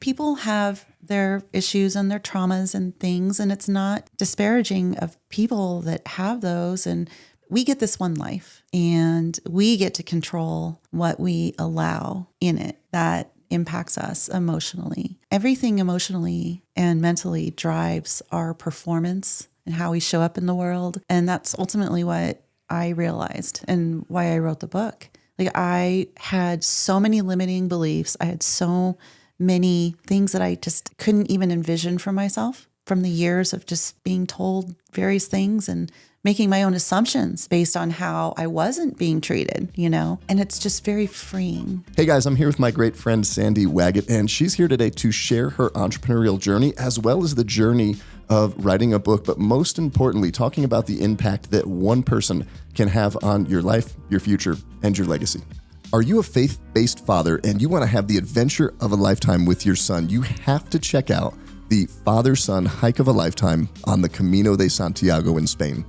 people have their issues and their traumas and things, and it's not disparaging of people that have those. And we get this one life, and we get to control what we allow in it that impacts us emotionally. Everything emotionally and mentally drives our performance and how we show up in the world. And that's ultimately what I realized and why I wrote the book. Like, I had so many limiting beliefs. I had so many things that I just couldn't even envision for myself from the years of just being told various things and making my own assumptions based on how I wasn't being treated, and it's just very freeing. Hey guys, I'm here with my great friend, Sandy Waggett, and she's here today to share her entrepreneurial journey as well as the journey of writing a book, but most importantly, talking about the impact that one person can have on your life, your future, and your legacy. Are you a faith-based father and you want to have the adventure of a lifetime with your son? You have to check out the father-son hike of a lifetime on the Camino de Santiago in Spain.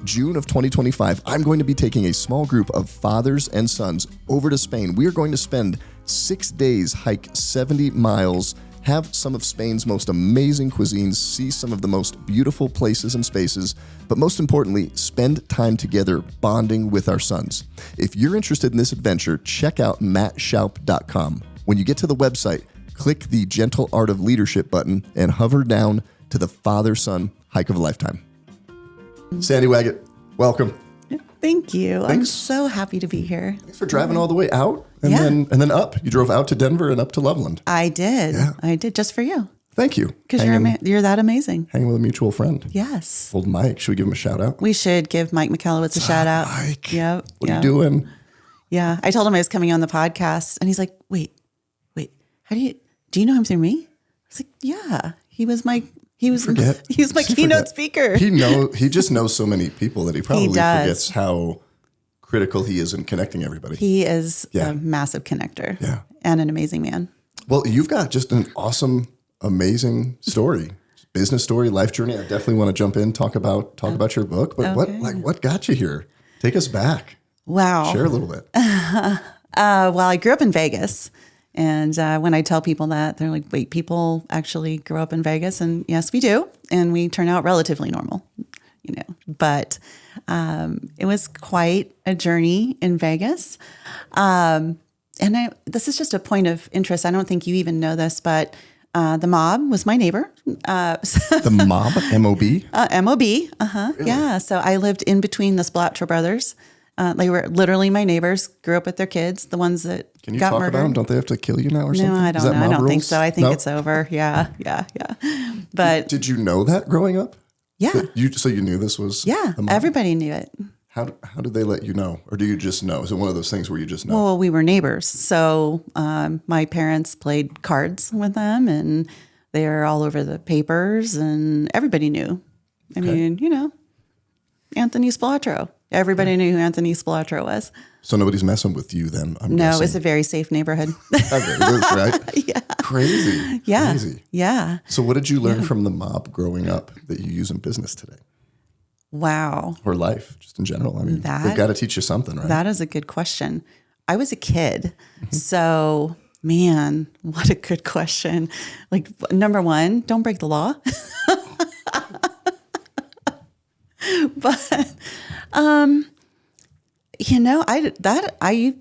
June of 2025, I'm going to be taking a small group of fathers and sons over to Spain. We are going to spend 6 days, hike 70 miles, have some of Spain's most amazing cuisines, see some of the most beautiful places and spaces, but most importantly, spend time together bonding with our sons. If you're interested in this adventure, check out mattshoup.com. When you get to the website, click the Gentle Art of Leadership button and hover down to the father-son hike of a lifetime. Sandy Waggett, welcome. Thank you. I'm so happy to be here. Thanks for driving all the way out and then up. You drove out to Denver and up to Loveland. I did. Yeah. I did, just for you. Thank you. Because you're that amazing. Hanging with a mutual friend. Yes. Old Mike. Should we give him a shout out? We should give Mike McKellowitz a shout out. Mike. Yep. What are you doing? Yeah. I told him I was coming on the podcast, and he's like, wait, do you know him through me? I was like, yeah. He was my keynote speaker. He just knows so many people that he probably forgets how critical he is in connecting everybody. He is a massive connector and an amazing man. Well, you've got just an awesome, amazing story, business story, life journey. I definitely want to jump in, talk about your book, but what got you here? Take us back. Wow. Share a little bit. Well, I grew up in Vegas. And when I tell people that, they're like, wait, people actually grow up in Vegas? And yes, we do. And we turn out relatively normal, But it was quite a journey in Vegas. This is just a point of interest. I don't think you even know this, but the mob was my neighbor. The mob? M-O-B? M-O-B. Really? Yeah. So I lived in between the Splatcher brothers. They were literally my neighbors, grew up with their kids, the ones that Can you got talk murdered. about them? Don't they have to kill you now or something? No, I don't know. I don't think so. I think it's over. Yeah. But did you know that growing up? Yeah. So you knew this was the mob? Everybody knew it. How did they let you know? Or do you just know? Is it one of those things where you just know? Well, we were neighbors. So my parents played cards with them, and they were all over the papers, and everybody knew. I mean, Anthony Spilotro. Everybody knew who Anthony Spilotro was. So nobody's messing with you then, I'm No, guessing. it's a very safe neighborhood. Okay, it is, right? Yeah. Crazy. Yeah. Crazy. Yeah. So what did you learn from the mob growing up that you use in business today? Wow. Or life, just in general? I mean, they've got to teach you something, right? That is a good question. I was a kid. So, man, what a good question. Like, number one, don't break the law. But,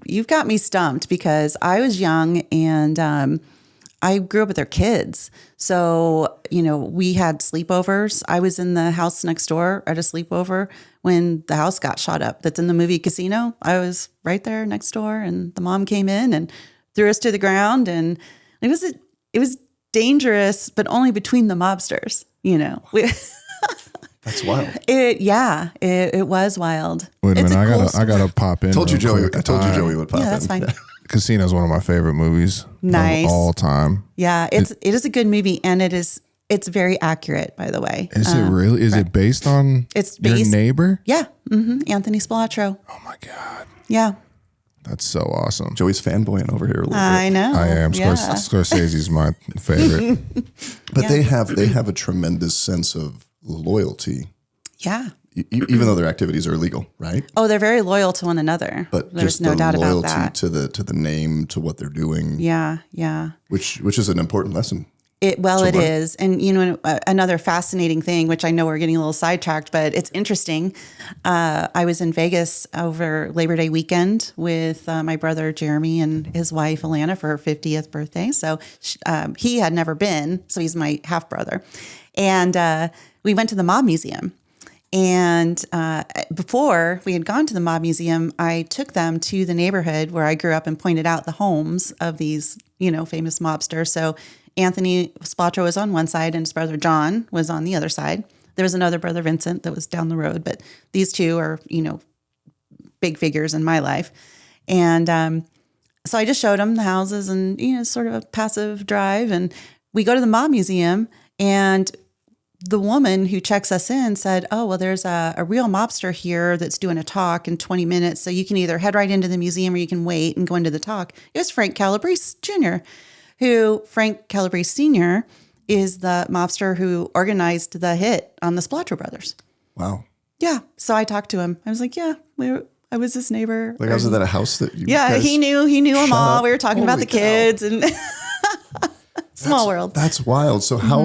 you've got me stumped because I was young and I grew up with their kids. So, we had sleepovers. I was in the house next door at a sleepover when the house got shot up. That's in the movie Casino. I was right there next door, and the mom came in and threw us to the ground. And it was dangerous, but only between the mobsters, That's wild. It was wild. Wait a minute, I gotta pop in. I told you Joey would pop in. Yeah, that's fine. Casino is one of my favorite movies Nice. of all time. Yeah, it is a good movie, and it's very accurate, by the way. Is it really? Is it based on your neighbor? Yeah, Anthony Spilotro. Oh my God. Yeah. That's so awesome. Joey's fanboying over here a little bit. I know. I am. Yeah. Scorsese's my favorite. But they have a tremendous sense of loyalty. Yeah. even though their activities are illegal, right? Oh, they're very loyal to one another. But there's just no the doubt about loyalty that. to the name, to what they're doing. Yeah. Which is an important lesson. It is. And, another fascinating thing, which I know we're getting a little sidetracked, but it's interesting. I was in Vegas over Labor Day weekend with my brother, Jeremy, and his wife, Alana, for her 50th birthday. So he had never been. So he's my half brother. And we went to the Mob Museum. And before we had gone to the Mob Museum, I took them to the neighborhood where I grew up and pointed out the homes of these, famous mobsters. So Anthony Splatro was on one side and his brother John was on the other side. There was another brother, Vincent, that was down the road, but these two are, big figures in my life. And so I just showed them the houses and, sort of a passive drive. And we go to the Mob Museum, and the woman who checks us in said, oh, well, there's a real mobster here that's doing a talk in 20 minutes. So you can either head right into the museum or you can wait and go into the talk. It was Frank Calabrese Jr., who Frank Calabrese Sr. is the mobster who organized the hit on the Splatro brothers. Wow. Yeah. So I talked to him. I was like, yeah, I was his neighbor. Like, was it at a house that you Yeah, he knew them all. Up. We were talking about the kids and small world. That's wild. So how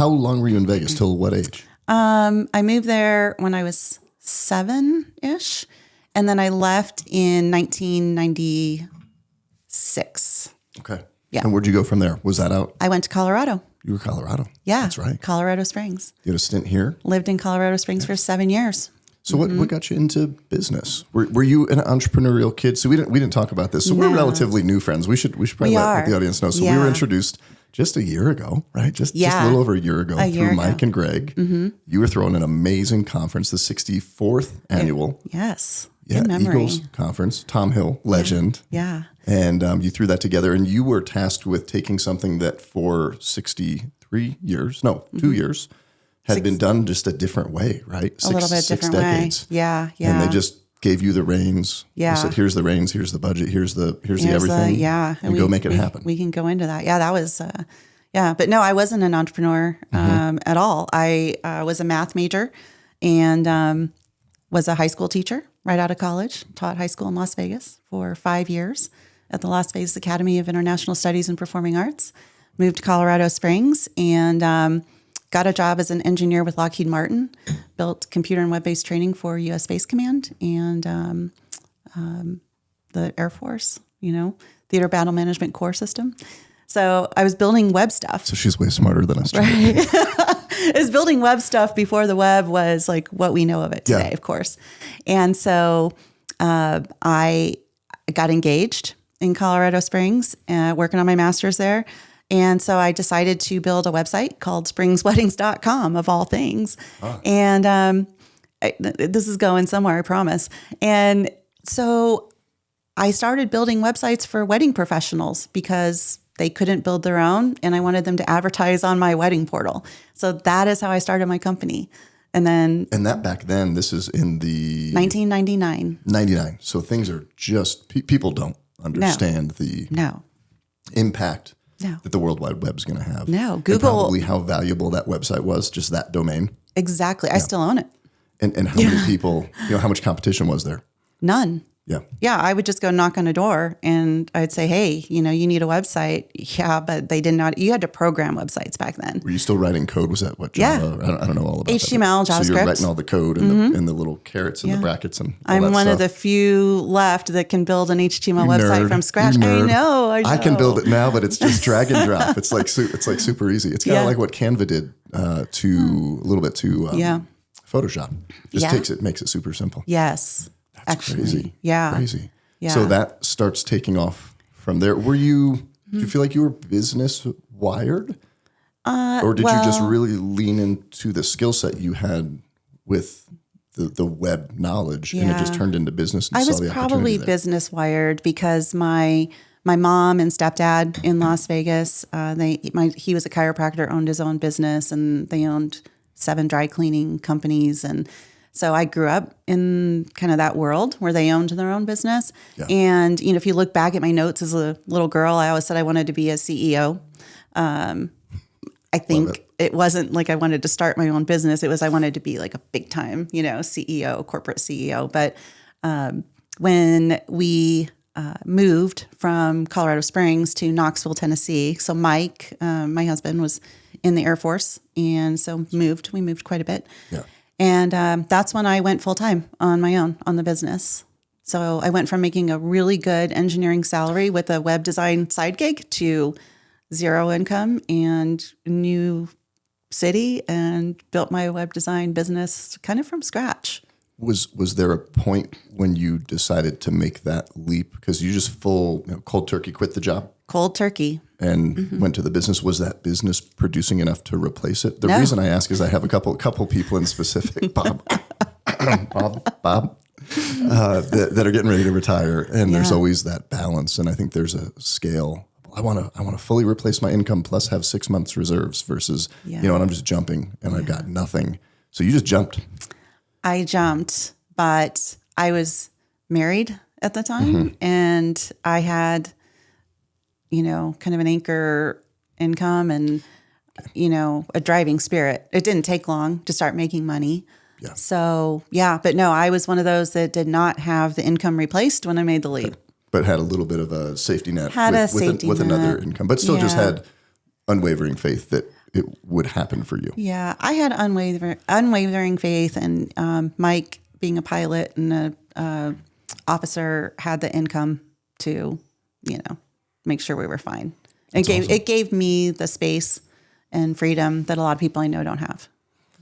long were you in Vegas? Till what age? I moved there when I was 7-ish. And then I left in 1996. Okay. Yeah. And where'd you go from there? Was that out? I went to Colorado. You were Colorado. Yeah. That's right. Colorado Springs. You had a stint here? Lived in Colorado Springs for 7 years. So what got you into business? Were you an entrepreneurial kid? So we didn't talk about this. So we're relatively new friends. We should probably let the audience know. So we were introduced just a year ago, right? Just a little over a year ago through Mike and Greg. You were throwing an amazing conference, the 64th annual. Yes. Yeah, Good memory. Eagles conference. Tom Hill, legend. Yeah. And you threw that together, and you were tasked with taking something that for 2 years, had been done just a different way, right? A little bit different decades. way. Yeah. And they just gave you the reins. Yeah. They said, here's the reins, here's the budget, here's the everything. And go make it happen. We can go into that. Yeah, that was, But no, I wasn't an entrepreneur at all. I was a math major and was a high school teacher right out of college, taught high school in Las Vegas for 5 years at the Las Vegas Academy of International Studies and Performing Arts. Moved to Colorado Springs and got a job as an engineer with Lockheed Martin, built computer and web-based training for U.S. Space Command and the Air Force, Theater Battle Management Core System. So I was building web stuff. So she's way smarter than us. Right. I was building web stuff before the web was like what we know of it today, of course. And so I got engaged in Colorado Springs, working on my master's there. And so I decided to build a website called springsweddings.com of all things. And this is going somewhere, I promise. And so I started building websites for wedding professionals because they couldn't build their own, and I wanted them to advertise on my wedding portal. So that is how I started my company. And that back then, this is in the 1999. 99. So things are just people don't understand the impact that the World Wide Web is going to have. No, Google, and probably how valuable that website was, just that domain. Exactly. I still own it. And how many people? How much competition was there? None. Yeah. Yeah. I would just go knock on a door and I'd say, hey, you need a website. Yeah. But they did not, you had to program websites back then. Were you still writing code? Was that what Java? Yeah. I don't know all about HTML, that. JavaScript. So you're writing all the code and the little carets and the brackets and all I'm one stuff. of the few left that can build an HTML website from scratch. I know. I can build it now, but it's just drag and drop. It's like super easy. It's kind of like what Canva did to a little bit to Photoshop. Just makes it super simple. Yes. That's crazy. Yeah. Crazy. Yeah. So that starts taking off from there. Did you feel like you were business wired? Or did you just really lean into the skill set you had with the web knowledge and it just turned into business and I saw was the probably business wired because my mom and stepdad in Las Vegas, he was a chiropractor, owned his own business, and they owned 7 dry cleaning companies. And so I grew up in kind of that world where they owned their own business. Yeah. And, if you look back at my notes as a little girl, I always said I wanted to be a CEO. I think it wasn't like I wanted to start my own business. It was I wanted to be like a big time, CEO, corporate CEO. But when we moved from Colorado Springs to Knoxville, Tennessee, so Mike, my husband, was in the Air Force, and so we moved quite a bit. Yeah. And that's when I went full time on my own on the business. So I went from making a really good engineering salary with a web design side gig to zero income and new city, and built my web design business kind of from scratch. Was there a point when you decided to make that leap? Because you just cold turkey quit the job? Cold turkey. And went to the business. Was that business producing enough to replace it? The No. reason I ask is I have a couple people in specific, Bob, that are getting ready to retire, and there's always that balance. And I think there's a scale. I want to fully replace my income plus have 6 months reserves versus and I'm just jumping and I've got nothing. So you just jumped. I jumped, but I was married at the time, and I had, kind of an anchor income and, a driving spirit. It didn't take long to start making money. Yeah. So, but no, I was one of those that did not have the income replaced when I made the leap. But had a little bit of a safety net with another income, but still just had unwavering faith that it would happen for you. Yeah, I had unwavering faith, and Mike, being a pilot and a officer, had the income to, make sure we were fine. It gave me the space and freedom that a lot of people I know don't have.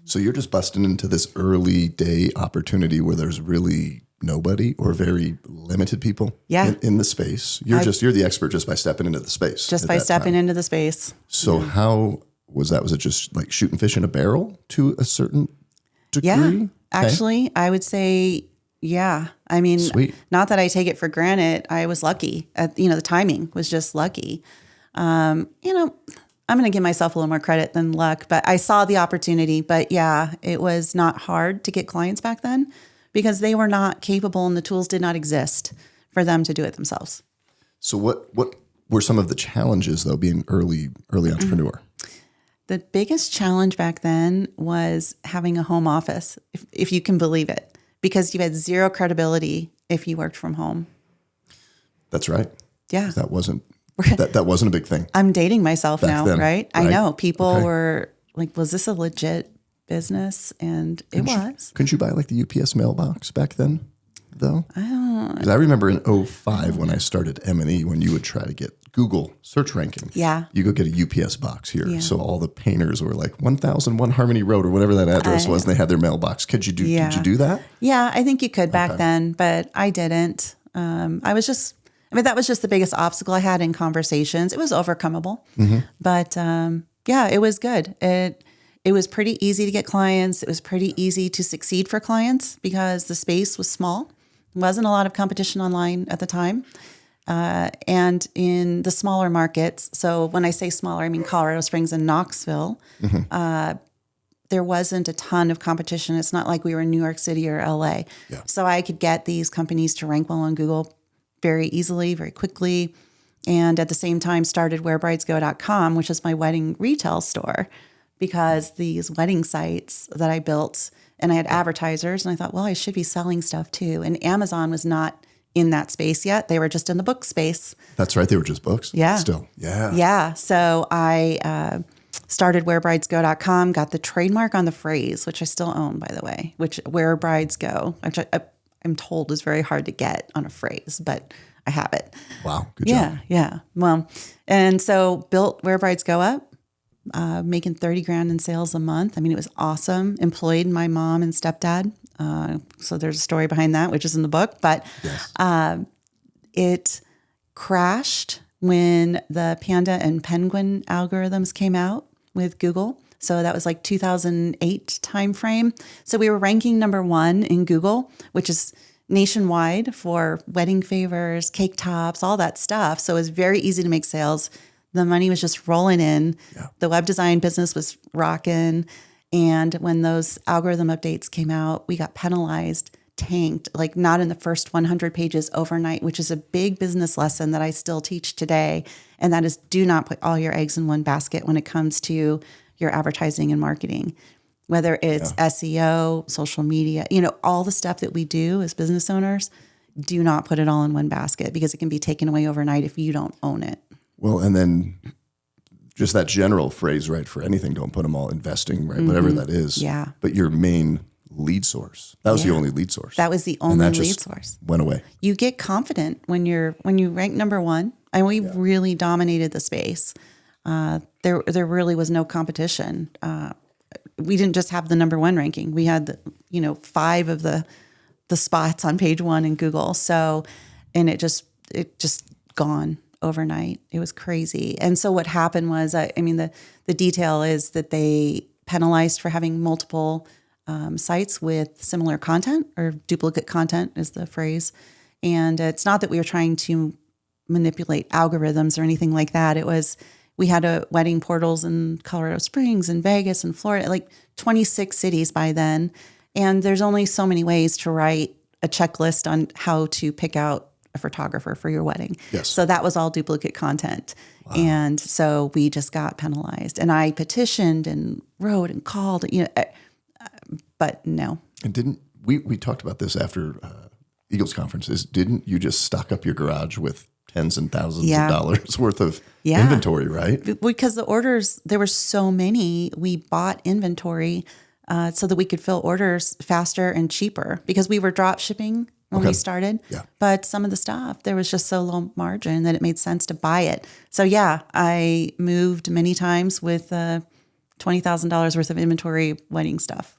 So you're just busting into this early day opportunity where there's really nobody or very limited people in the space. You're the expert just by stepping into the space. Just by stepping into the space. So how was that? Was it just like shooting fish in a barrel to a certain degree? Yeah, actually, I would say, I mean, Sweet. Not that I take it for granted. I was lucky. The timing was just lucky. I'm going to give myself a little more credit than luck, but I saw the opportunity. But it was not hard to get clients back then because they were not capable and the tools did not exist for them to do it themselves. So what were some of the challenges though, being early entrepreneur? The biggest challenge back then was having a home office, if you can believe it, because you had zero credibility if you worked from home. That's right. Yeah. That wasn't a big thing. I'm dating myself back now, then, right? I know. People were like, was this a legit business? And it was. Couldn't you buy like the UPS mailbox back then, though? Because I remember in 2005 when I started M&E, when you would try to get Google search ranking. Yeah. You go get a UPS box here. Yeah. So all the painters were like 1001 Harmony Road or whatever that address was, and they had their mailbox. Did you do that? Yeah, I think you could back then, but I didn't. That was just the biggest obstacle I had in conversations. It was overcomable, but it was good. It was pretty easy to get clients. It was pretty easy to succeed for clients because the space was small. There wasn't a lot of competition online at the time. And in the smaller markets, so when I say smaller, I mean Colorado Springs and Knoxville, there wasn't a ton of competition. It's not like we were in New York City or LA. Yeah. So I could get these companies to rank well on Google very easily, very quickly. And at the same time started WhereBridesGo.com, which is my wedding retail store, because these wedding sites that I built, and I had advertisers, and I thought, well, I should be selling stuff too. And Amazon was not in that space yet. They were just in the book space. That's right. They were just books. Yeah. Still. Yeah. Yeah. So I started WhereBridesGo.com, got the trademark on the phrase, which I still own, by the way, which Where Brides Go, which I'm told is very hard to get on a phrase, but I have it. Wow. Good job. Yeah. Well, and so built Where Brides Go up, making $30,000 in sales a month. I mean, it was awesome. Employed my mom and stepdad. So there's a story behind that, which is in the book, but it crashed when the panda and penguin algorithms came out with Google. So that was like 2008 timeframe. So we were ranking #1 in Google, which is nationwide for wedding favors, cake tops, all that stuff. So it was very easy to make sales. The money was just rolling in. Yeah. The web design business was rocking. And when those algorithm updates came out, we got penalized, tanked, like not in the first 100 pages overnight, which is a big business lesson that I still teach today. And that is, do not put all your eggs in one basket when it comes to your advertising and marketing, whether it's SEO, social media, all the stuff that we do as business owners. Do not put it all in one basket because it can be taken away overnight if you don't own it. Well, and then just that general phrase, right, for anything, don't put them all investing, right, whatever that is. Yeah. But your main lead source, that was the only lead source. That was the only lead source. Went away. You get confident when you rank number one, and we really dominated the space. There really was no competition. We didn't just have the number one ranking. We had, 5 of the spots on page 1 in Google. So, and it just gone overnight. It was crazy. And so what happened was, the detail is that they penalized for having multiple sites with similar content, or duplicate content is the phrase. And it's not that we were trying to manipulate algorithms or anything like that. It was, we had wedding portals in Colorado Springs and Vegas and Florida, like 26 cities by then. And there's only so many ways to write a checklist on how to pick out a photographer for your wedding. Yes. So that was all duplicate content. Wow. And so we just got penalized. And I petitioned and wrote and called, but no. And didn't, we talked about this after Eagles conferences, didn't you just stock up your garage with tens and thousands of dollars worth of inventory, right? Because the orders, there were so many, we bought inventory so that we could fill orders faster and cheaper, because we were drop shipping when we started. Yeah. But some of the stuff, there was just so low margin that it made sense to buy it. So I moved many times with $20,000 worth of inventory wedding stuff.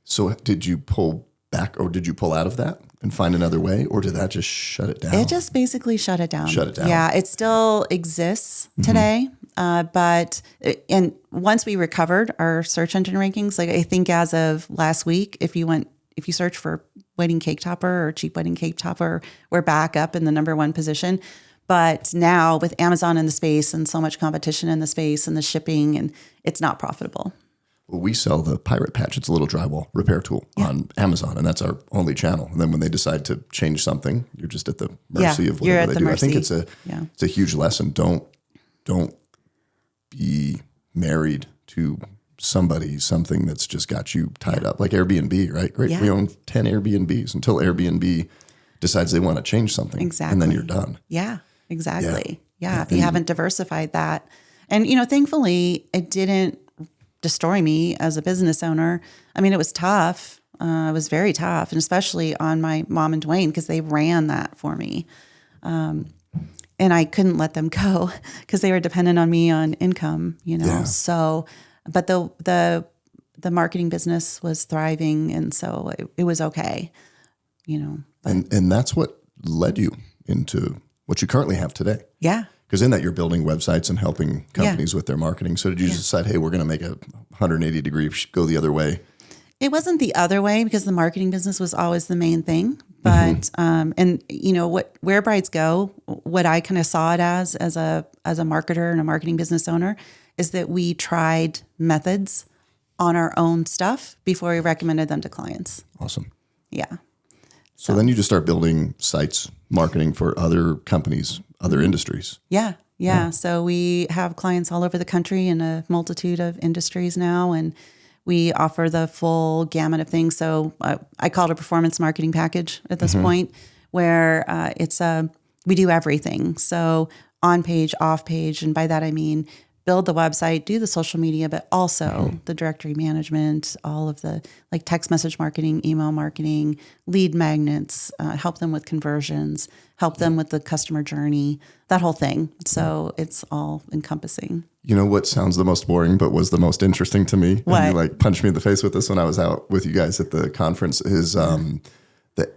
So did you pull back, or did you pull out of that and find another way, or did that just shut it down? It just basically shut it down. Yeah, it still exists today. And once we recovered our search engine rankings, like I think as of last week, if you search for wedding cake topper or cheap wedding cake topper, we're back up in the number 1 position. But now with Amazon in the space and so much competition in the space and the shipping, and it's not profitable. Well, we sell the Pirate Patch. It's a little drywall repair tool on Amazon, and that's our only channel. And then when they decide to change something, you're just at the mercy of whatever they do. Mercy. I think it's a huge lesson. Don't be married to something that's just got you tied up, like Airbnb, right? Great. Yeah. We own 10 Airbnbs until Airbnb decides they want to change something. Exactly. And then you're done. Yeah, exactly. Yeah. If you haven't diversified that. And, thankfully it didn't destroy me as a business owner. I mean, it was tough. It was very tough, and especially on my mom and Dwayne, because they ran that for me. And I couldn't let them go because they were dependent on me on income, So, but the marketing business was thriving, and so it was okay, And that's what led you into what you currently have today. Yeah. Because in that you're building websites and helping companies with their marketing. So did you just decide, hey, we're going to make a 180 degree go the other way? It wasn't the other way, because the marketing business was always the main thing. But and where brides go, what I kind of saw it as a marketer and a marketing business owner, is that we tried methods on our own stuff before we recommended them to clients. Awesome. Yeah. So then you just start building sites, marketing for other companies, other industries. Yeah. So we have clients all over the country in a multitude of industries now, and we offer the full gamut of things. So I call it a performance marketing package at this point, where we do everything. So on page, off page, and by that I mean build the website, do the social media, but also the directory management, all of the like text message marketing, email marketing, lead magnets, help them with conversions, help them with the customer journey, that whole thing. So it's all encompassing. You know what sounds the most boring, but was the most interesting to me? What? And you punched me in the face with this when I was out with you guys at the conference, is the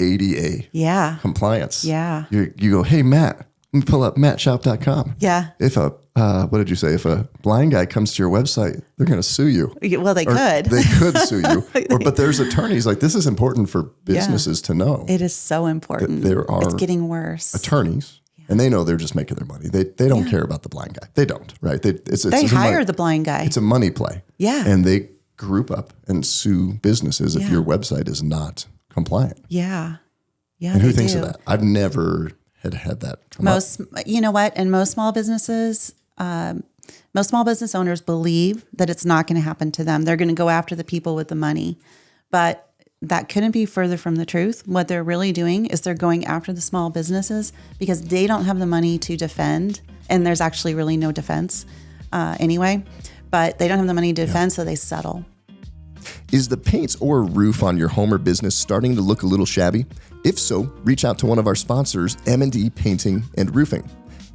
ADA compliance. Yeah. You go, hey, Matt, let me pull up mattshoup.com. Yeah. If what did you say? If a blind guy comes to your website, they're going to sue you. Well, they could. They could sue you. But there's attorneys. This is important for businesses to know. It is so important. It's getting worse. Attorneys, and they know they're just making their money. They don't care about the blind guy. They don't, right? They hire the blind guy. It's a money play. Yeah. And they group up and sue businesses if your website is not compliant. Yeah. Yeah. And who thinks of that? I've never had that come up. You know what? And most small businesses, Most small business owners believe that it's not going to happen to them. They're going to go after the people with the money. But that couldn't be further from the truth. What they're really doing is they're going after the small businesses because they don't have the money to defend. And there's actually really no defense anyway. But they don't have the money to defend, so they settle. Is the paint or roof on your home or business starting to look a little shabby? If so, reach out to one of our sponsors, M&E Painting and Roofing.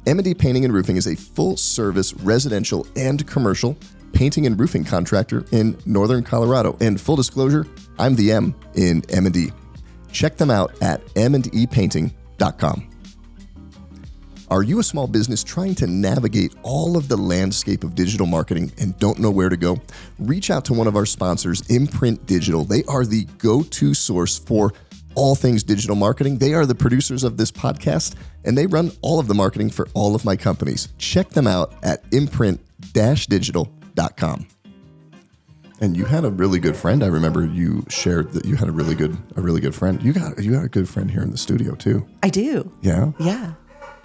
M&E Painting and Roofing is a full-service residential and commercial painting and roofing contractor in Northern Colorado. And full disclosure, I'm the M in M&E. Check them out at mandepainting.com. Are you a small business trying to navigate all of the landscape of digital marketing and don't know where to go? Reach out to one of our sponsors, Imprint Digital. They are the go-to source for all things digital marketing. They are the producers of this podcast, and they run all of the marketing for all of my companies. Check them out at imprint-digital.com. And you had a really good friend. I remember you shared that you had a really good friend. You got a good friend here in the studio too. I do. Yeah. Yeah.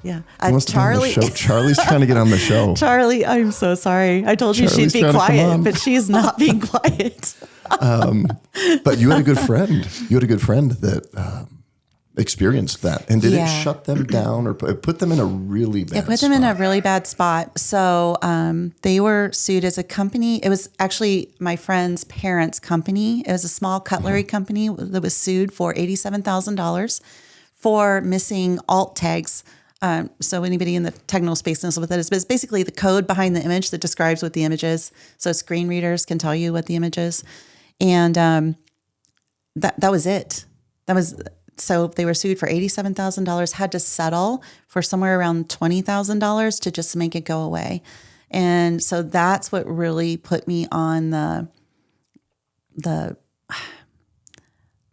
Yeah. Charlie. Charlie's trying to get on the show. Charlie, I'm so sorry. I told you she'd be quiet, but she's not being quiet. But you had a good friend. You had a good friend that experienced that. And did it shut them down or put them in a really bad spot? It put them in a really bad spot. So they were sued as a company. It was actually my friend's parents' company. It was a small cutlery company that was sued for $87,000 for missing alt tags. So anybody in the technical space knows what that is, but it's basically the code behind the image that describes what the image is. So screen readers can tell you what the image is. And that was it. So they were sued for $87,000, had to settle for somewhere around $20,000 to just make it go away. And so that's what really put me on the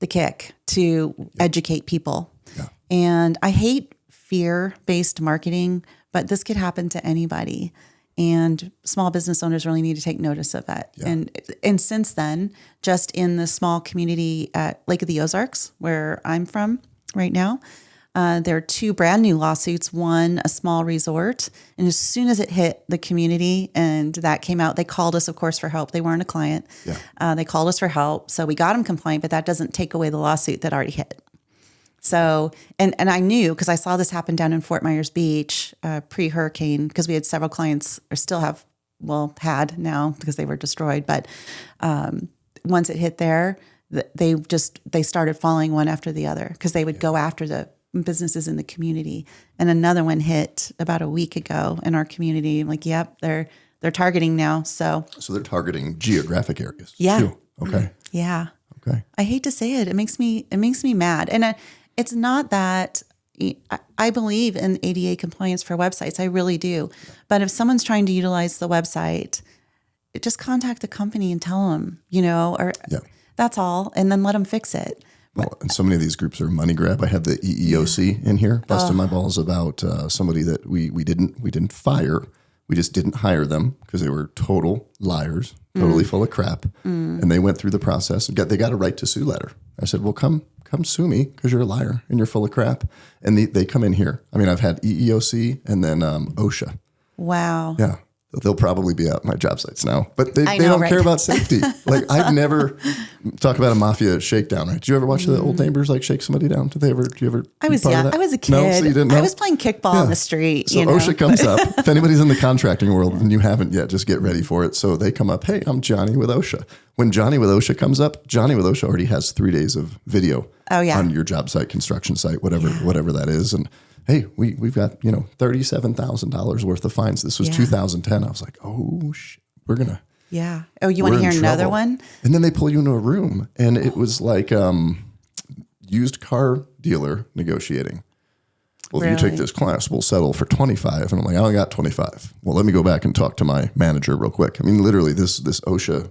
kick to educate people. Yeah. And I hate fear-based marketing, but this could happen to anybody. And small business owners really need to take notice of that. Yeah. And since then, just in the small community at Lake of the Ozarks, where I'm from right now, there are 2 brand new lawsuits, one a small resort. And as soon as it hit the community and that came out, they called us, of course, for help. They weren't a client. Yeah. They called us for help. So we got them compliant, but that doesn't take away the lawsuit that already hit. So, and I knew because I saw this happen down in Fort Myers Beach pre-hurricane, because we had several clients, or still have, had now because they were destroyed. But once it hit there, they started falling one after the other because they would go after the businesses in the community. And another one hit about a week ago in our community. I'm like, yep, they're targeting now. So they're targeting geographic areas. Yeah. Too. Okay. Yeah. Okay. I hate to say it. It makes me mad. And it's not that I believe in ADA compliance for websites. I really do. But if someone's trying to utilize the website, just contact the company and tell them, that's all. And then let them fix it. Well, and so many of these groups are money grab. I had the EEOC in here busting my balls about somebody that we didn't fire. We just didn't hire them because they were total liars, totally full of crap. And they went through the process and they got a right to sue letter. I said, well, come sue me because you're a liar and you're full of crap. And they come in here. I mean, I've had EEOC and then OSHA. Wow. Yeah. They'll probably be at my job sites now, but they don't care about safety. Like I've never talk about a mafia shakedown. Right? Did you ever watch the old neighbors like shake somebody down? Do you ever? I was young. I was a kid. No, so you didn't know? I was playing kickball in the street. So OSHA comes up. If anybody's in the contracting world and you haven't yet, just get ready for it. So they come up. Hey, I'm Johnny with OSHA. When Johnny with OSHA comes up, Johnny with OSHA already has 3 days of video on your job site, construction site, whatever that is, and. Hey, we've got, $37,000 worth of fines. This was 2010. I was like, oh, shit, we're going to. Yeah. Oh, you want to hear another one? And then they pull you into a room and it was like used car dealer negotiating. Well, if you take this class, we'll settle for 25. And I'm like, I only got 25. Well, let me go back and talk to my manager real quick. I mean, literally this OSHA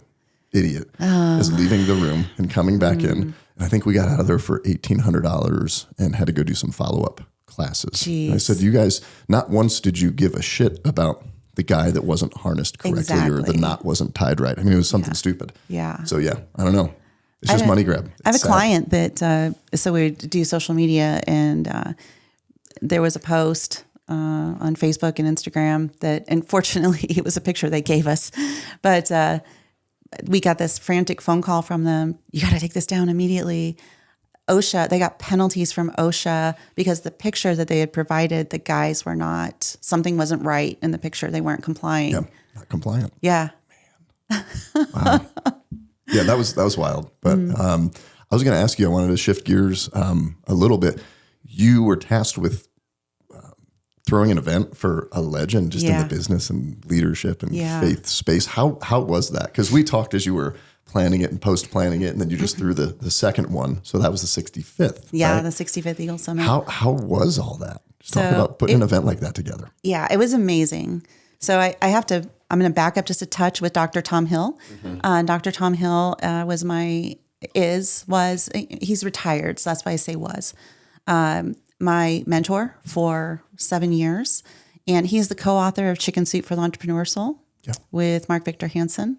idiot is leaving the room and coming back in. And I think we got out of there for $1,800 and had to go do some follow-up classes. I said, you guys, not once did you give a shit about the guy that wasn't harnessed correctly or the knot wasn't tied right. I mean, it was something stupid. Yeah. So I don't know. It's just money grab. I have a client that, so we do social media and there was a post on Facebook and Instagram that, unfortunately, it was a picture they gave us, but we got this frantic phone call from them. You got to take this down immediately. OSHA, they got penalties from OSHA because the picture that they had provided, the guys were not, something wasn't right in the picture. They weren't complying. Yeah, not compliant. Yeah. Wow. Yeah, that was wild. But I was going to ask you, I wanted to shift gears a little bit. You were tasked with throwing an event for a legend just in the business and leadership and faith space. How was that? Because we talked as you were planning it and post-planning it, and then you just threw the second one. So that was the 65th. Yeah, right? the 65th Eagle Summit. How was all that? Just talk about putting an event like that together. Yeah, it was amazing. So I'm going to back up just a touch with Dr. Tom Hill. Dr. Tom Hill he's retired. So that's why I say was. My mentor for 7 years. And he's the co-author of Chicken Soup for the Entrepreneur Soul with Mark Victor Hansen.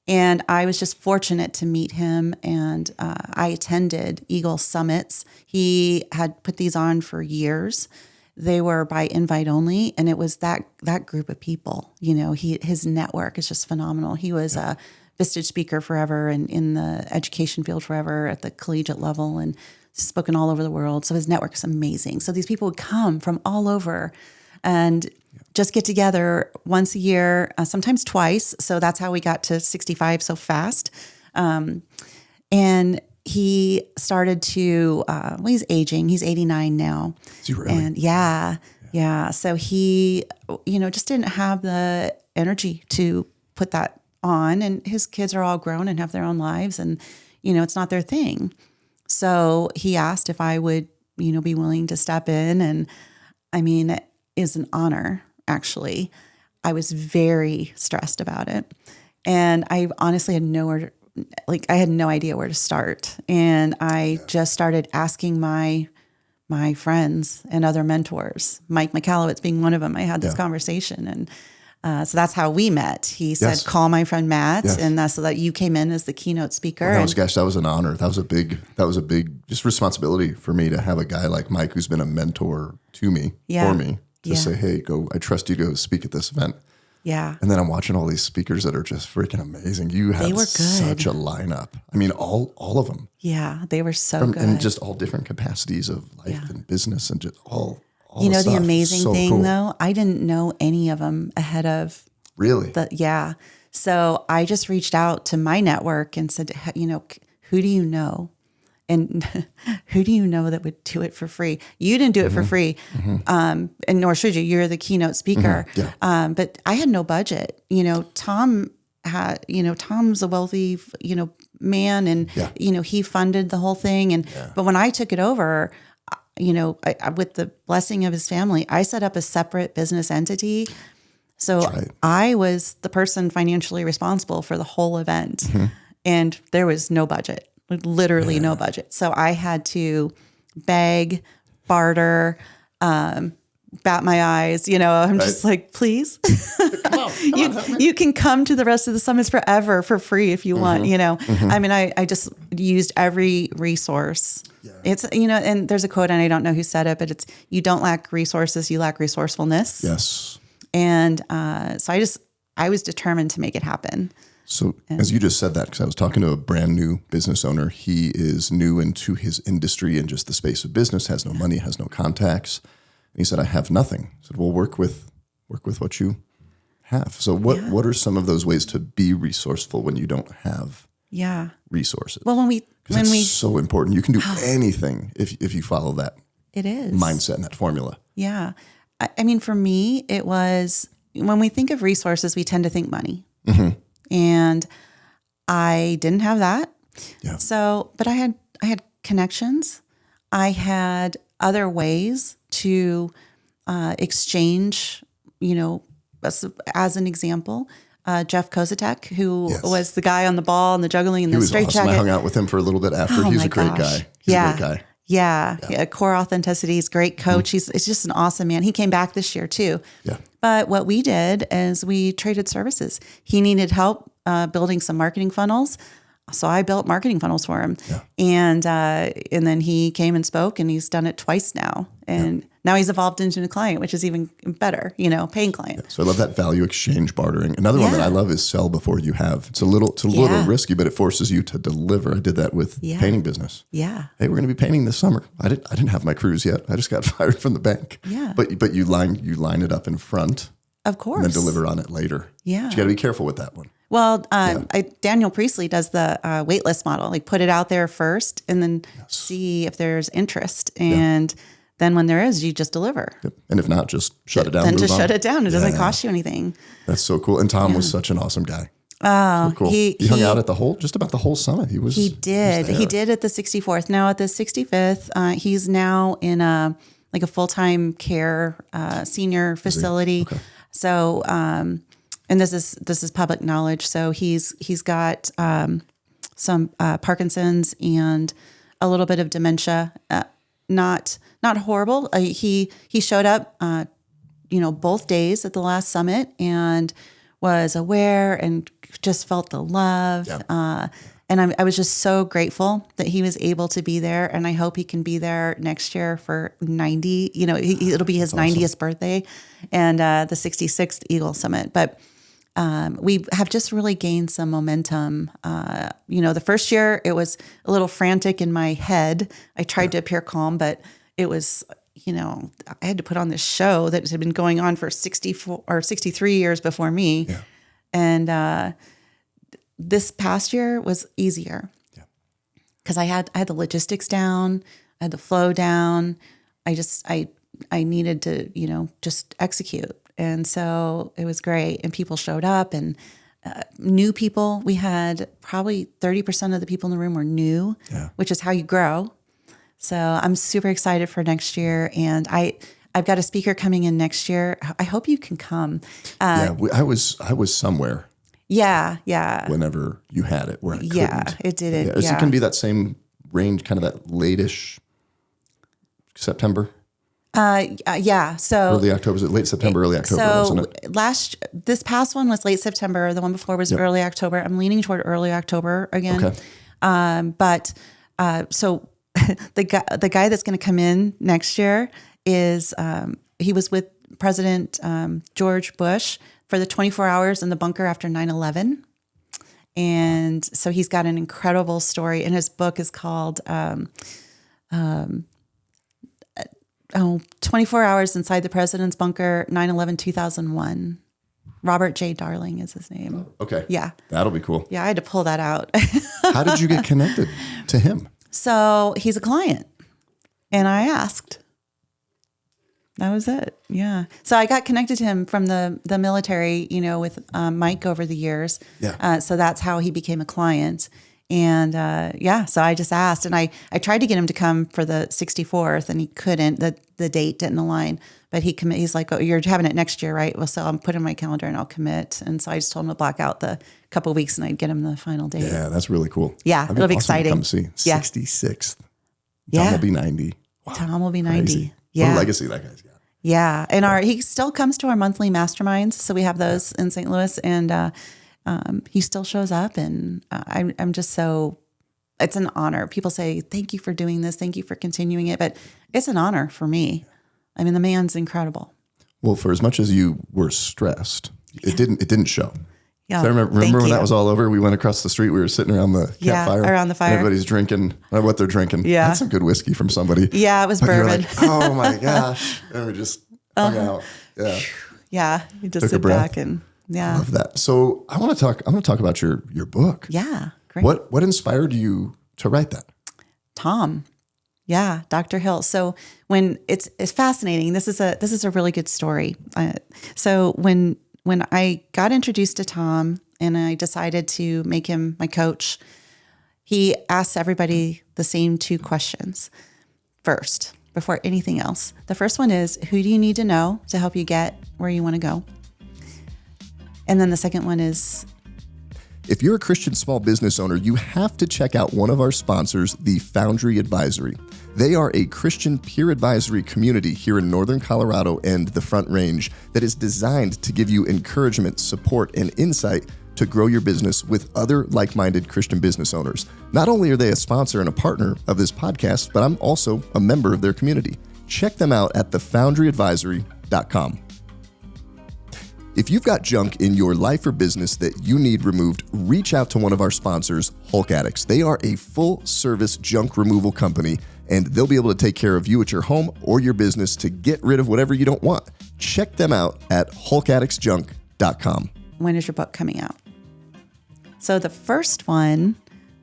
And I was just fortunate to meet him. And I attended Eagle Summits. He had put these on for years. They were by invite only. And it was that group of people. You know, his network is just phenomenal. He was a Vistage speaker forever and in the education field forever at the collegiate level and spoken all over the world. So his network is amazing. So these people would come from all over and just get together once a year, sometimes twice. So that's how we got to 65 so fast. And he started to, he's aging. He's 89 now. Is he really? And yeah. So he, just didn't have the energy to put that on. And his kids are all grown and have their own lives. And, it's not their thing. So he asked if I would, be willing to step in. And I mean, it is an honor, actually. I was very stressed about it. And I honestly had I had no idea where to start. And I just started asking my friends and other mentors, Mike Michalowicz being one of them. I had this conversation. And so that's how we met. He said, call my friend Matt. And that's so that you came in as the keynote speaker. Well, that was an honor. That was a big just responsibility for me to have a guy like Mike, who's been a mentor to me, for me, to say, hey, I trust you to go speak at this event. Yeah. And then I'm watching all these speakers that are just freaking amazing. You had such a lineup. I mean, all of them. Yeah, they were so good. And just all different capacities of life and business and just all the amazing thing, though, I didn't know any of them ahead of. Really? So I just reached out to my network and said, who do you know? And who do you know that would do it for free? You didn't do it for free, and nor should you. You're the keynote speaker. But I had no budget. Tom had, Tom's a wealthy, man, and, he funded the whole thing. But when I took it over, with the blessing of his family, I set up a separate business entity. So I was the person financially responsible for the whole event, and there was no budget. Literally no budget. So I had to beg, barter, bat my eyes. I'm just like, please, you can come to the rest of the summits forever for free if you want. I mean, I just used every resource. It's, and there's a quote, and I don't know who said it, but it's, you don't lack resources, you lack resourcefulness. Yes. And so I was determined to make it happen. So as you just said that, because I was talking to a brand new business owner, he is new into his industry and just the space of business, has no money, has no contacts. And he said, I have nothing. I said, well, work with what you have. So what are some of those ways to be resourceful when you don't have resources? Well, when it's so important. You can do anything if you follow that mindset and that formula. Yeah. I mean, for me, it was, when we think of resources, we tend to think money. And I didn't have that. Yeah. So, but I had connections. I had other ways to exchange, as an example, Jeff Kozatek, who was the guy on the ball and the juggling and the straitjacket. I hung out with him for a little bit after. He's a great guy. He's a great guy. Yeah. Core Authenticity is great coach. It's just an awesome man. He came back this year too. Yeah. But what we did is we traded services. He needed help building some marketing funnels. So I built marketing funnels for him. Yeah. And then he came and spoke, and he's done it twice now. And now he's evolved into a client, which is even better, paying client. So I love that value exchange bartering. Another one that I love is sell before you have. It's a little risky, but it forces you to deliver. I did that with painting business. Yeah. Hey, we're going to be painting this summer. I didn't have my crews yet. I just got fired from the bank. Yeah. But you line it up in front. Of course. And then deliver on it later. Yeah. But you got to be careful with that one. Well, Daniel Priestley does the waitlist model, like put it out there first and then see if there's interest. And then when there is, you just deliver. Yep. And if not, just shut it down. Then just shut it down. It doesn't cost you anything. That's so cool. And Tom was such an awesome guy. Oh, so cool. He hung out at just about the whole summit. He did at the 64th. Now at the 65th, he's now in a full-time care senior facility. Okay. So, and this is public knowledge. So he's got some Parkinson's and a little bit of dementia. Not horrible. He showed up, both days at the last summit and was aware and just felt the love. Yeah. And I was just so grateful that he was able to be there. And I hope he can be there next year for 90. It'll be his 90th birthday and the 66th Eagle Summit. But we have just really gained some momentum. The first year it was a little frantic in my head. I tried to appear calm, but it was, I had to put on this show that had been going on for 64 or 63 years before me. Yeah. And this past year was easier because I had the logistics down, I had the flow down. I needed to, just execute. And so it was great. And people showed up and new people. We had probably 30% of the people in the room were new, which is how you grow. So I'm super excited for next year. And I've got a speaker coming in next year. I hope you can come. I was somewhere. Yeah. Whenever you had it, where I couldn't. Yeah, it did it. Is it going to be that same range, kind of that late-ish September? Yeah. So early October, was it late September, early October, wasn't it? This past one was late September. The one before was early October. I'm leaning toward early October again. Okay. So the guy that's going to come in next year is, he was with President George Bush for the 24 hours in the bunker after 9/11. And so he's got an incredible story. And his book is called 24 Hours Inside the President's Bunker, 9/11-2001. Robert J. Darling is his name. Okay. Yeah. That'll be cool. Yeah, I had to pull that out. How did you get connected to him? So he's a client. And I asked. That was it. Yeah. So I got connected to him from the military, with Mike over the years. Yeah. So that's how he became a client. And so I just asked, and I tried to get him to come for the 64th, and he couldn't. The date didn't align, but he's like, "Oh, you're having it next year, right?" Well, so I'm putting my calendar and I'll commit. And so I just told him to block out the couple of weeks, and I'd get him the final date. Yeah, that's really cool. Yeah, it'll be exciting. Come see 66th. Tom will be 90. Wow, Tom will be 90. Crazy. Yeah, what a legacy that guy's got. Yeah, and he still comes to our monthly masterminds. So we have those in St. Louis, and he still shows up, and I'm just so. It's an honor. People say, "Thank you for doing this. Thank you for continuing it," but it's an honor for me. I mean, the man's incredible. Well, for as much as you were stressed, it didn't show. Yeah, so I remember when that was all over. We went across the street. We were sitting around the campfire. Around the fire. Everybody's drinking. I don't know what they're drinking. Yeah, that's some good whiskey from somebody. Yeah, it was bourbon. Like, oh my gosh! And we just hung out. Yeah. Yeah, you just Took sit back and I love that. So I'm going to talk about your book. Yeah, great. What inspired you to write that? Tom. Yeah, Dr. Hill. So when it's fascinating. This is a really good story. So when I got introduced to Tom and I decided to make him my coach, he asks everybody the same two questions first before anything else. The first one is, who do you need to know to help you get where you want to go? And then the second one is, if you're a Christian small business owner, you have to check out one of our sponsors, the Foundry Advisory. They are a Christian peer advisory community here in Northern Colorado and the Front Range that is designed to give you encouragement, support, and insight to grow your business with other like-minded Christian business owners. Not only are they a sponsor and a partner of this podcast, but I'm also a member of their community. Check them out at thefoundryadvisory.com. If you've got junk in your life or business that you need removed, reach out to one of our sponsors, Hulk Addicts. They are a full-service junk removal company, and they'll be able to take care of you at your home or your business to get rid of whatever you don't want. Check them out at hulkaddictsjunk.com. When is your book coming out? So the first one,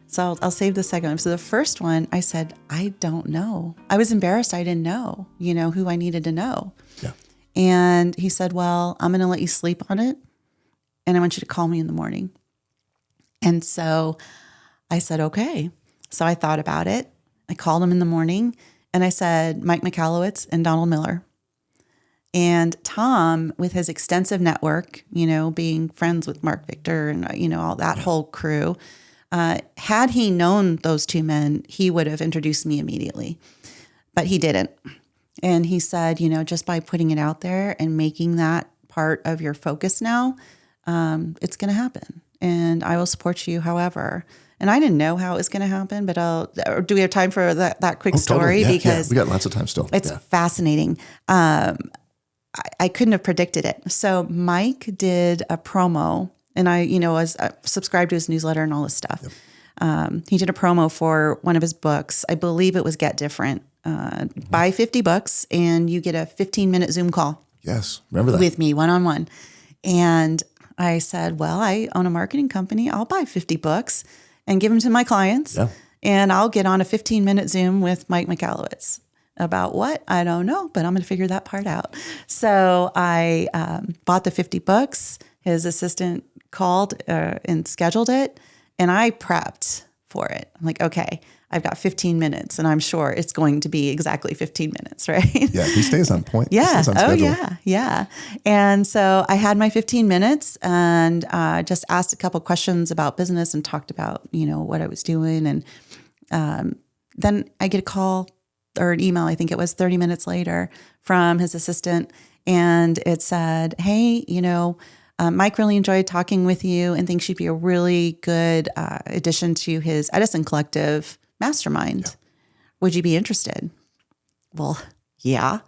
so I'll save the second one. So the first one, I said, I don't know. I was embarrassed. I didn't know, who I needed to know. Yeah. And he said, well, I'm going to let you sleep on it, and I want you to call me in the morning. And so I said, okay. So I thought about it. I called him in the morning, and I said, Mike Michalowicz and Donald Miller. And Tom, with his extensive network, being friends with Mark Victor and, all that whole crew, had he known those two men, he would have introduced me immediately. But he didn't. And he said, just by putting it out there and making that part of your focus now, it's going to happen. And I will support you however. And I didn't know how it was going to happen, but do we have time for that quick story? Totally. Because we got lots of time still. It's fascinating. I couldn't have predicted it. So Mike did a promo, and I, was subscribed to his newsletter and all this stuff. Yep. He did a promo for one of his books. I believe it was Get Different. Buy 50 books and you get a 15-minute Zoom call. Yes, remember that. With me, one-on-one. And I said, well, I own a marketing company. I'll buy 50 books and give them to my clients. Yeah. And I'll get on a 15-minute Zoom with Mike Michalowicz. About what? I don't know, but I'm going to figure that part out. So I bought the 50 books. His assistant called and scheduled it, and I prepped for it. I'm like, okay, I've got 15 minutes, and I'm sure it's going to be exactly 15 minutes, right? Yeah, he stays on point. Yeah. He stays on schedule. Yeah. And so I had my 15 minutes and just asked a couple questions about business and talked about, what I was doing. And then I get a call or an email, I think it was 30 minutes later, from his assistant. And it said, hey, Mike really enjoyed talking with you and thinks you'd be a really good addition to his Edison Collective mastermind. Yeah. Would you be interested? Well, yeah.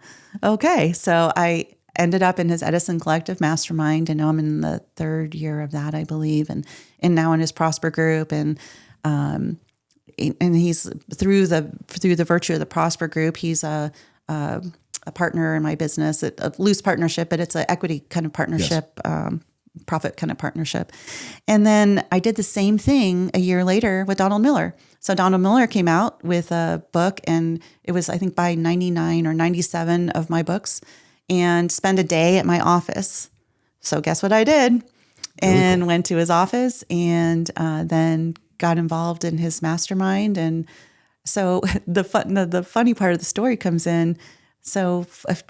Okay. So I ended up in his Edison Collective mastermind, and now I'm in the third year of that, I believe, and now in his Prosper group. And he's through the virtue of the Prosper group, he's a partner in my business, a loose partnership, but it's an equity kind of partnership, yes. Profit kind of partnership. And then I did the same thing a year later with Donald Miller. So Donald Miller came out with a book, and it was, I think, by 99 or 97 of my books, and spent a day at my office. So guess what I did? And cool. Went to his office, and then got involved in his mastermind. And so the funny part of the story comes in. So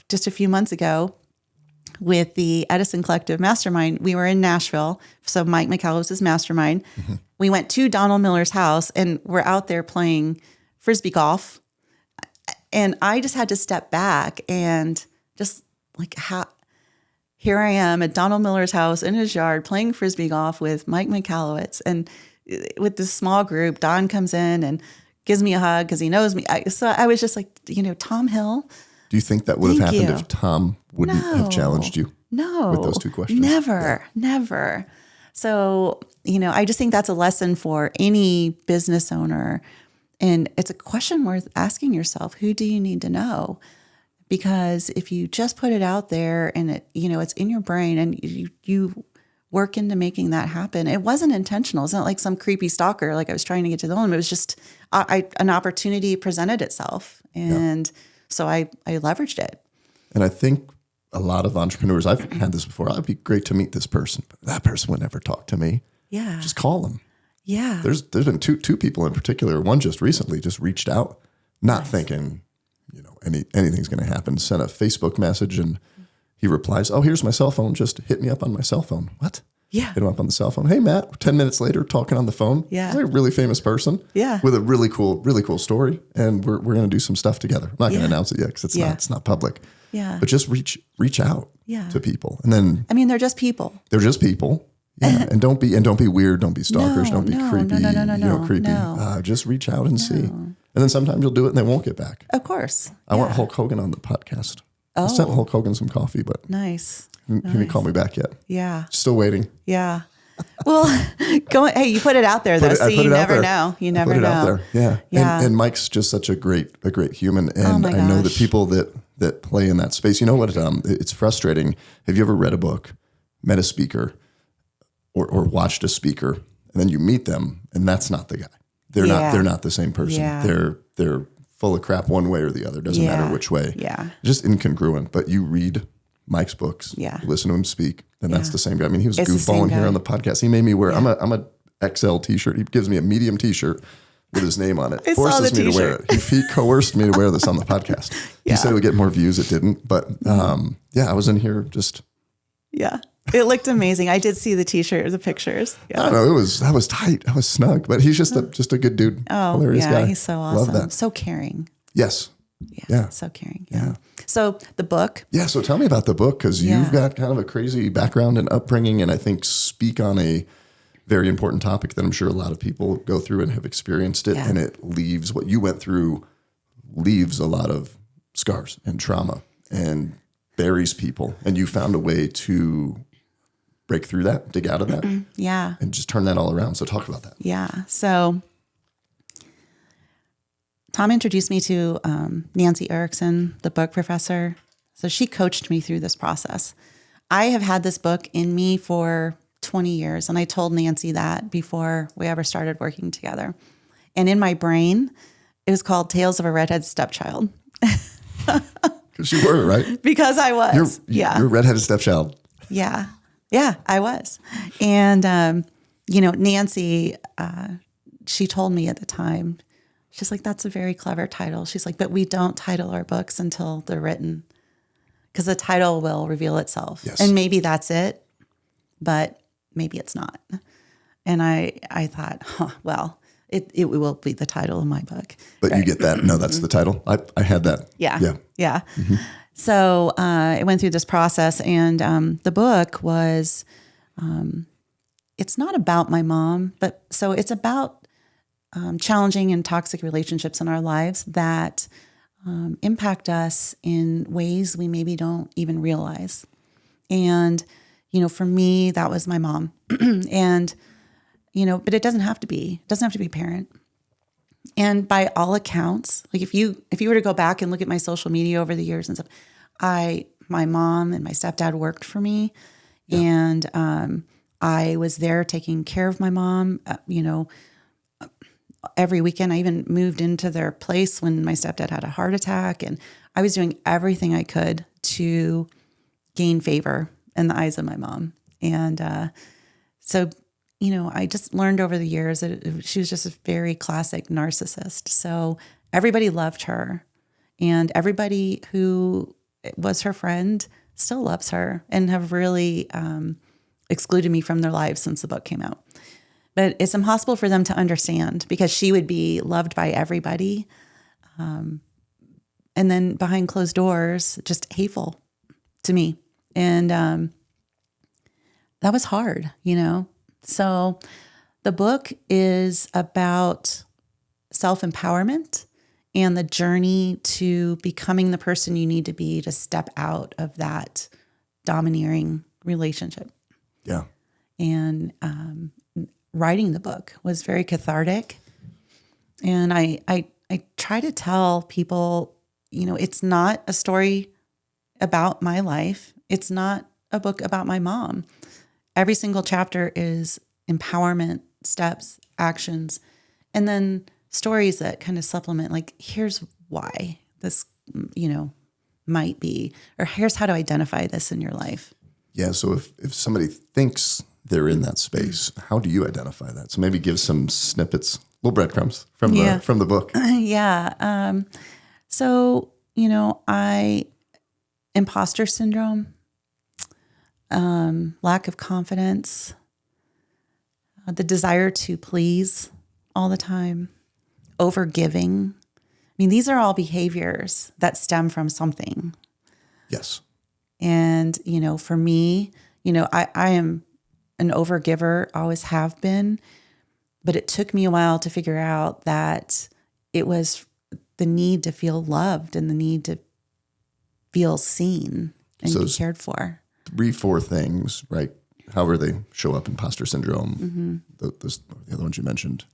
just a few months ago, with the Edison Collective Mastermind, we were in Nashville. So Mike Michalowicz's mastermind. Mm-hmm. We went to Donald Miller's house, and we're out there playing Frisbee golf. And I just had to step back and just like, here I am at Donald Miller's house in his yard playing Frisbee golf with Mike Michalowicz. And with this small group, Don comes in and gives me a hug because he knows me. So I was just like, Tom Hill. Do you think that would have happened if Tom wouldn't have challenged you? No. With those two questions? Never. So, I just think that's a lesson for any business owner. And it's a question worth asking yourself, who do you need to know? Because if you just put it out there and it, it's in your brain and you work into making that happen, it wasn't intentional. It's not like some creepy stalker, like I was trying to get to the home. It was just an opportunity presented itself. And so I leveraged it. And I think a lot of entrepreneurs, I've had this before, it'd be great to meet this person, but that person would never talk to me. Yeah. Just call them. Yeah. There's been two people in particular. One just recently just reached out, not thinking, anything's going to happen. Sent a Facebook message and he replies, "Oh, here's my cell phone. Just hit me up on my cell phone." What? Yeah. Hit him up on the cell phone. "Hey, Matt." 10 minutes later, talking on the phone. Yeah. He's like a really famous person. Yeah. With a really cool story. And we're going to do some stuff together. I'm not going to announce it yet because it's not public. Yeah. But just reach out to people. And then they're just people. They're just people. Yeah. And don't be weird. Don't be stalkers. Don't be creepy. No. Creepy. Just reach out and see. And then sometimes you'll do it and they won't get back. Of course. I want Hulk Hogan on the podcast. I sent Hulk Hogan some coffee, but nice. He didn't call me back yet. Yeah. Still waiting. Yeah. Well, hey, you put it out there though, so you never know. You never know. Put it out there. Yeah. Yeah. And Mike's just such a great human. And I know the people that play in that space. You know what? It's frustrating. Have you ever read a book, met a speaker, or watched a speaker, and then you meet them, and that's not the guy. They're not the same person. Yeah. They're full of crap one way or the other. Doesn't matter which way. Yeah. Just incongruent. But you read Mike's books. Yeah. You listen to him speak, and that's the same guy. I mean, he was It's goofballing here on the podcast. He made me wear. I'm a XL T-shirt. He gives me a medium T-shirt with his name on it. Forces me to wear it. He coerced me to wear this on the podcast. He said it would get more views. It didn't. But I was in here just. Yeah. It looked amazing. I did see the T-shirt, the pictures. Yeah. I don't know. I was tight. I was snug. But he's just a good dude. Oh, hilarious guy. He's so awesome. Love that. So caring. Yes. Yeah. So caring. Yeah. So the book. Yeah. So tell me about the book, because you've got kind of a crazy background and upbringing, and I think speak on a very important topic that I'm sure a lot of people go through and have experienced it. Yeah. And it leaves what you went through, leaves a lot of scars and trauma and buries people. And you found a way to break through that, dig out of that. Yeah. And just turn that all around. So talk about that. Yeah. So Tom introduced me to Nancy Erickson, the book professor. So she coached me through this process. I have had this book in me for 20 years. And I told Nancy that before we ever started working together. And in my brain, it was called Tales of a Redheaded Stepchild. Because you were, right? Because I was. You're a redheaded stepchild. Yeah. Yeah, I was. And, Nancy, she told me at the time, she's like, that's a very clever title. She's like, but we don't title our books until they're written, because the title will reveal itself. Yes. And maybe that's it, but maybe it's not. And I thought, well, it will be the title of my book. But right. You get that? No, that's the title. I had that. Yeah. Mm-hmm. So I went through this process, and the book was, it's not about my mom, but so it's about challenging and toxic relationships in our lives that impact us in ways we maybe don't even realize. And, for me, that was my mom. And, but it doesn't have to be. It doesn't have to be parent. And by all accounts, like if you were to go back and look at my social media over the years and stuff, my mom and my stepdad worked for me, and I was there taking care of my mom. Every weekend, I even moved into their place when my stepdad had a heart attack, and I was doing everything I could to gain favor in the eyes of my mom. And so. I just learned over the years that she was just a very classic narcissist. So everybody loved her, and everybody who was her friend still loves her and have really excluded me from their lives since the book came out. But it's impossible for them to understand, because she would be loved by everybody. And then behind closed doors, just hateful to me. And that was hard, So the book is about self-empowerment and the journey to becoming the person you need to be to step out of that domineering relationship. Yeah. And writing the book was very cathartic. And I try to tell people, it's not a story about my life. It's not a book about my mom. Every single chapter is empowerment, steps, actions, and then stories that kind of supplement, like, here's why this, might be, or here's how to identify this in your life. Yeah. So if somebody thinks they're in that space, how do you identify that? So maybe give some snippets, little breadcrumbs from the book. Yeah. So, imposter syndrome, lack of confidence, the desire to please all the time, overgiving. I mean, these are all behaviors that stem from something. Yes. And, for me, I am an overgiver, always have been, but it took me a while to figure out that it was the need to feel loved and the need to feel seen and be cared for. 3-4 things, right? However they show up, imposter syndrome, the other ones you mentioned.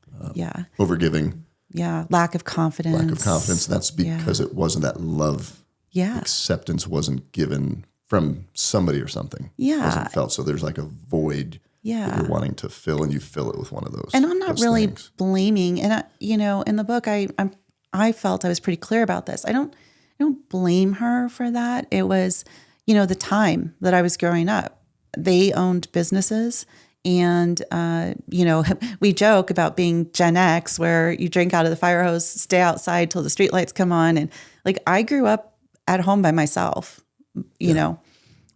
Overgiving. Yeah. Lack of confidence. That's because it wasn't that love. Yeah. Acceptance wasn't given from somebody or something. Yeah. It wasn't felt. So there's like a void that you're wanting to fill, and you fill it with one of those. And I'm not really blaming. And in the book, I felt I was pretty clear about this. I don't blame her for that. It was, the time that I was growing up. They owned businesses, and we joke about being Gen X, where you drink out of the fire hose, stay outside till the streetlights come on, and like I grew up at home by myself. You know,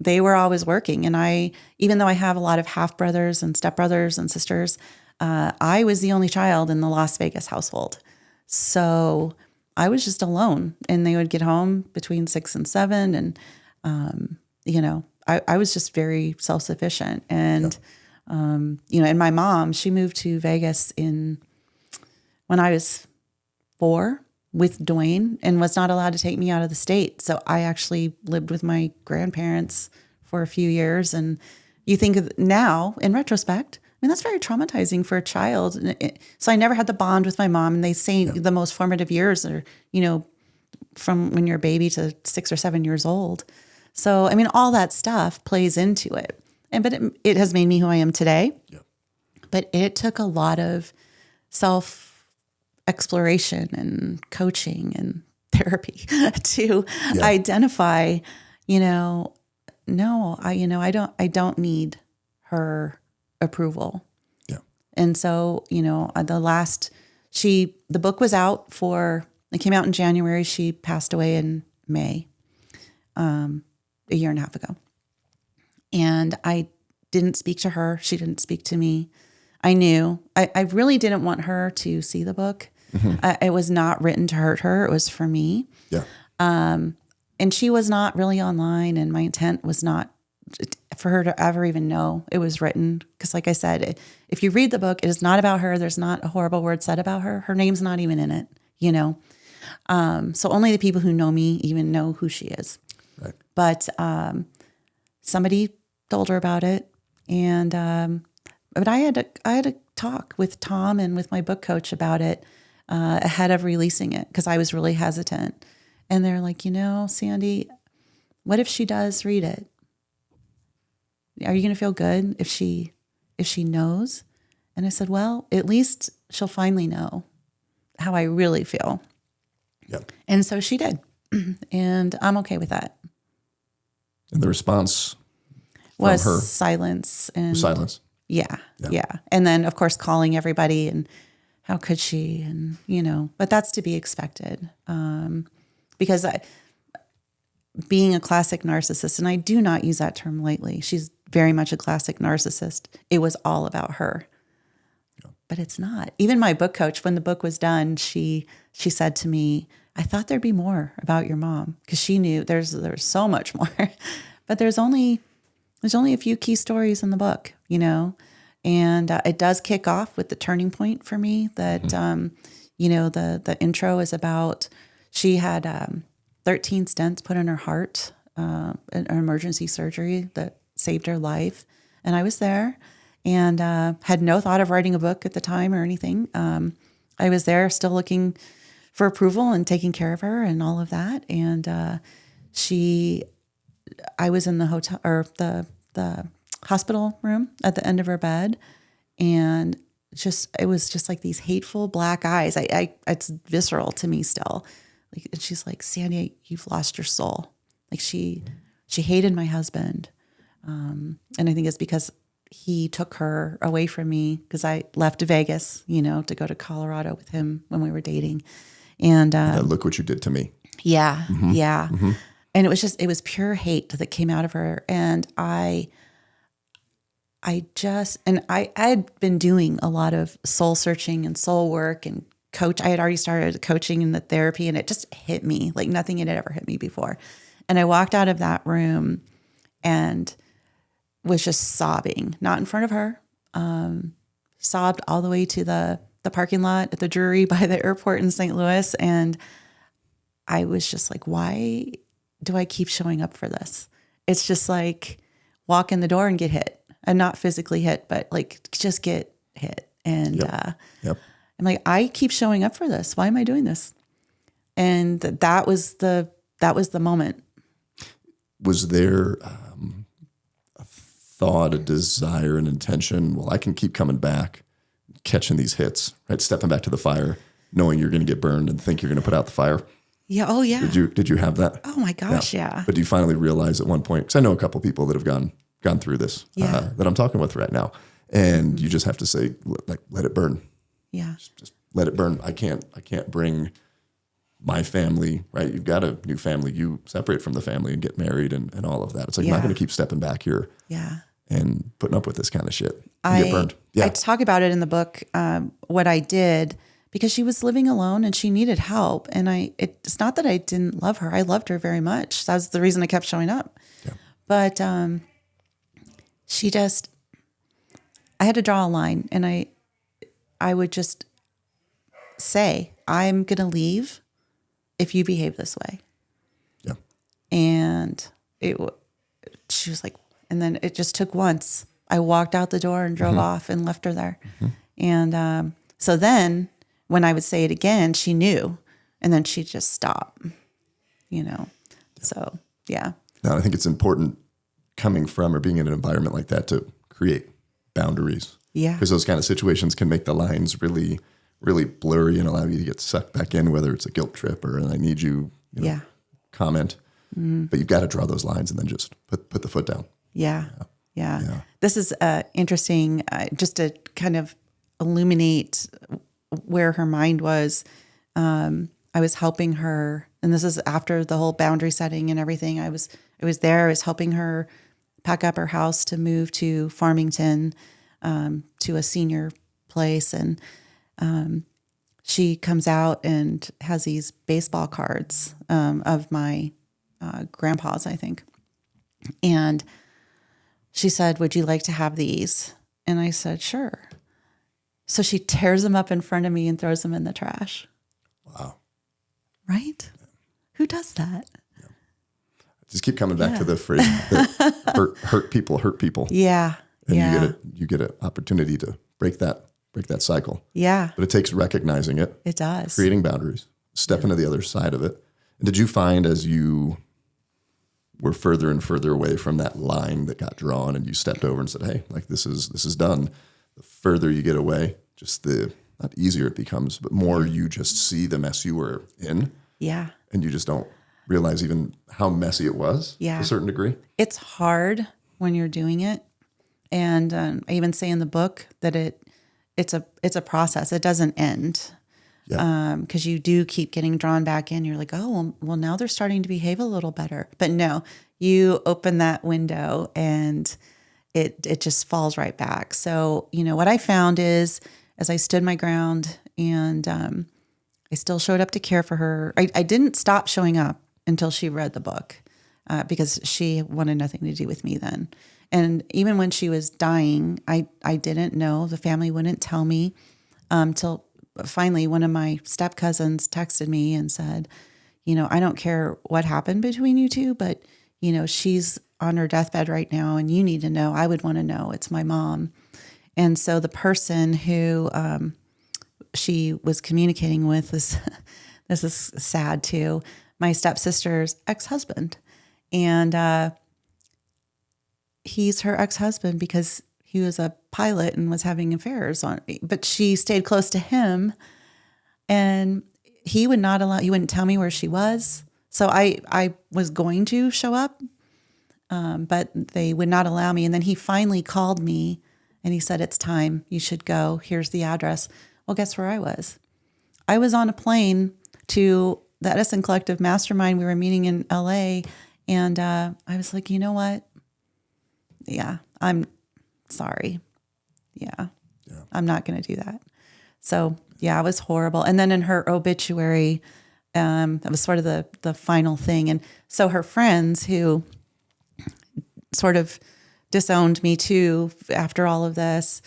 they were always working, and even though I have a lot of half brothers and stepbrothers and sisters, I was the only child in the Las Vegas household. So I was just alone, and they would get home between 6 and 7. And, I was just very self-sufficient. And, and my mom, she moved to Vegas when I was 4 with Dwayne and was not allowed to take me out of the state. So I actually lived with my grandparents for a few years. And you think of now in retrospect, that's very traumatizing for a child. So I never had the bond with my mom. And they say the most formative years are, from when you're a baby to 6 or 7 years old. So, all that stuff plays into it. But it has made me who I am today. Yeah. But it took a lot of self-exploration and coaching and therapy to identify, I don't need her approval. Yeah. And so, the book was out it came out in January. She passed away in May, a year and a half ago. And I didn't speak to her. She didn't speak to me. I knew. I really didn't want her to see the book. It was not written to hurt her. It was for me. Yeah. And she was not really online, and my intent was not for her to ever even know it was written. Because like I said, if you read the book, it is not about her. There's not a horrible word said about her. Her name's not even in it, So only the people who know me even know who she is. Right. But somebody told her about it. And but I had to talk with Tom and with my book coach about it ahead of releasing it, because I was really hesitant. And they're like, Sandy, what if she does read it? Are you going to feel good if she knows? And I said, well, at least she'll finally know how I really feel. Yep. And so she did. And I'm okay with that. And the response was from her? Silence. Yeah. Yeah. And then, of course, calling everybody and how could she? And, but that's to be expected. Because being a classic narcissist, and I do not use that term lightly, she's very much a classic narcissist. It was all about her. Yeah. But it's not. Even my book coach, when the book was done, she said to me, I thought there'd be more about your mom, because she knew there's so much more. But there's only a few key stories in the book, and it does kick off with the turning point for me that, the intro is about, she had 13 stents put in her heart, an emergency surgery that saved her life. And I was there and had no thought of writing a book at the time or anything. I was there still looking for approval and taking care of her and all of that. And I was in the hotel or the hospital room at the end of her bed, and it was just like these hateful black eyes. It's visceral to me still. Like, and she's like, Sandy, you've lost your soul. Like she hated my husband. And I think it's because he took her away from me, because I left Vegas, to go to Colorado with him when we were dating. And look what you did to me. Yeah. Mm-hmm. Yeah. Mm-hmm. And it was pure hate that came out of her. And I had been doing a lot of soul searching and soul work and coach. I had already started coaching in the therapy, and it just hit me like nothing had ever hit me before. And I walked out of that room and was just sobbing, not in front of her, sobbed all the way to the the parking lot at the Drury by the airport in St. Louis. And I was just like, why do I keep showing up for this? It's just like walk in the door and get hit, and not physically hit, but like just get hit. And Yep. I'm like, I keep showing up for this. Why am I doing this? And that was the moment. Was there a thought, a desire, an intention? Well, I can keep coming back, catching these hits, right? Stepping back to the fire, knowing you're going to get burned and think you're going to put out the fire. Yeah. Oh, yeah. Did you have that? Oh my gosh, yeah. But do you finally realize at one point? Because I know a couple people that have gone through this that I'm talking with right now, and you just have to say, like, let it burn. Yeah. Just let it burn. I can't bring my family, right? You've got a new family. You separate from the family and get married and all of that. It's like, I'm not going to keep stepping back here and putting up with this kind of shit and get burned. Yeah. I talk about it in the book, what I did, because she was living alone and she needed help. And it's not that I didn't love her. I loved her very much. That's the reason I kept showing up. Yeah. But I had to draw a line, and I would just say, I'm going to leave if you behave this way. Yeah. And she was like, and then it just took once. I walked out the door and drove off and left her there. And so then when I would say it again, she knew, and then she'd just stop, So, yeah. Now, I think it's important coming from or being in an environment like that to create boundaries. Yeah. Because those kind of situations can make the lines really, really blurry and allow you to get sucked back in, whether it's a guilt trip or I need you, comment. But you've got to draw those lines and then just put the foot down. Yeah. This is interesting, just to kind of illuminate where her mind was. I was helping her, and this is after the whole boundary setting and everything. I was there. I was helping her pack up her house to move to Farmington, to a senior place, and she comes out and has these baseball cards of my grandpa's, I think. And she said, "Would you like to have these?" And I said, "Sure." So she tears them up in front of me and throws them in the trash. Wow. Right? Who does that? Yeah. Just keep coming back to the phrase that hurt people. Yeah. And you get an opportunity to break that cycle. Yeah. But it takes recognizing it. It does. Creating boundaries, stepping to the other side of it. And did you find as you were further and further away from that line that got drawn and you stepped over and said, "Hey, like this is done," the further you get away, just the not easier it becomes, but more you just see the mess you were in. Yeah. And you just don't realize even how messy it was to a certain degree. It's hard when you're doing it. And I even say in the book that it's a process. It doesn't end. Yeah. Because you do keep getting drawn back in. You're like, oh, well, now they're starting to behave a little better. But no, you open that window and it just falls right back. So, what I found is as I stood my ground and I still showed up to care for her. I didn't stop showing up until she read the book because she wanted nothing to do with me then. And even when she was dying, I didn't know. The family wouldn't tell me till finally one of my step cousins texted me and said, I don't care what happened between you two, but, she's on her deathbed right now and you need to know. I would want to know. It's my mom. And so the person who she was communicating with was, this is sad too, my stepsister's ex-husband. And he's her ex-husband because he was a pilot and was having affairs on me. But she stayed close to him and he wouldn't tell me where she was. So I was going to show up, but they would not allow me. And then he finally called me and he said, "It's time. You should go. Here's the address." Well, guess where I was? I was on a plane to the Edison Collective Mastermind. We were meeting in LA. And I was like, you know what? Yeah, I'm sorry. Yeah. I'm not going to do that. So, yeah, it was horrible. And then in her obituary, that was sort of the final thing. And so her friends who sort of disowned me too after all of this,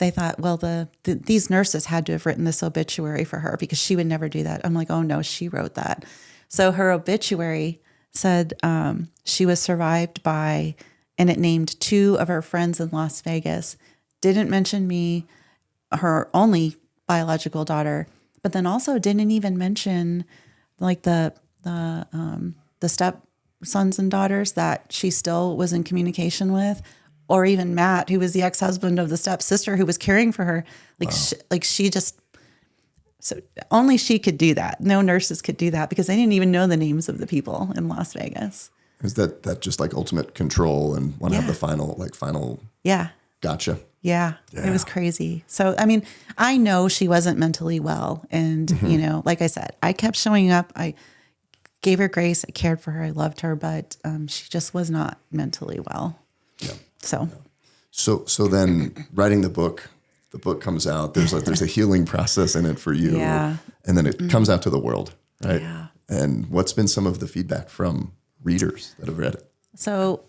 they thought, well, these nurses had to have written this obituary for her because she would never do that. I'm like, oh no, she wrote that. So her obituary said she was survived by, and it named 2 of her friends in Las Vegas. Didn't mention me, her only biological daughter, but then also didn't even mention like the step sons and daughters that she still was in communication with, or even Matt, who was the ex-husband of the stepsister who was caring for her. Like, wow. She just, so only she could do that. No nurses could do that because they didn't even know the names of the people in Las Vegas. Is that just like ultimate control and want to have the final? Yeah. Gotcha. Yeah. It was crazy. So, I mean, I know she wasn't mentally well. And, you know, like I said, I kept showing up. I gave her grace. I cared for her. I loved her, but she just was not mentally well. Yeah. So then writing the book comes out. There's a healing process in it for you. Yeah. And then it comes out to the world, right? Yeah. And what's been some of the feedback from readers that have read it? So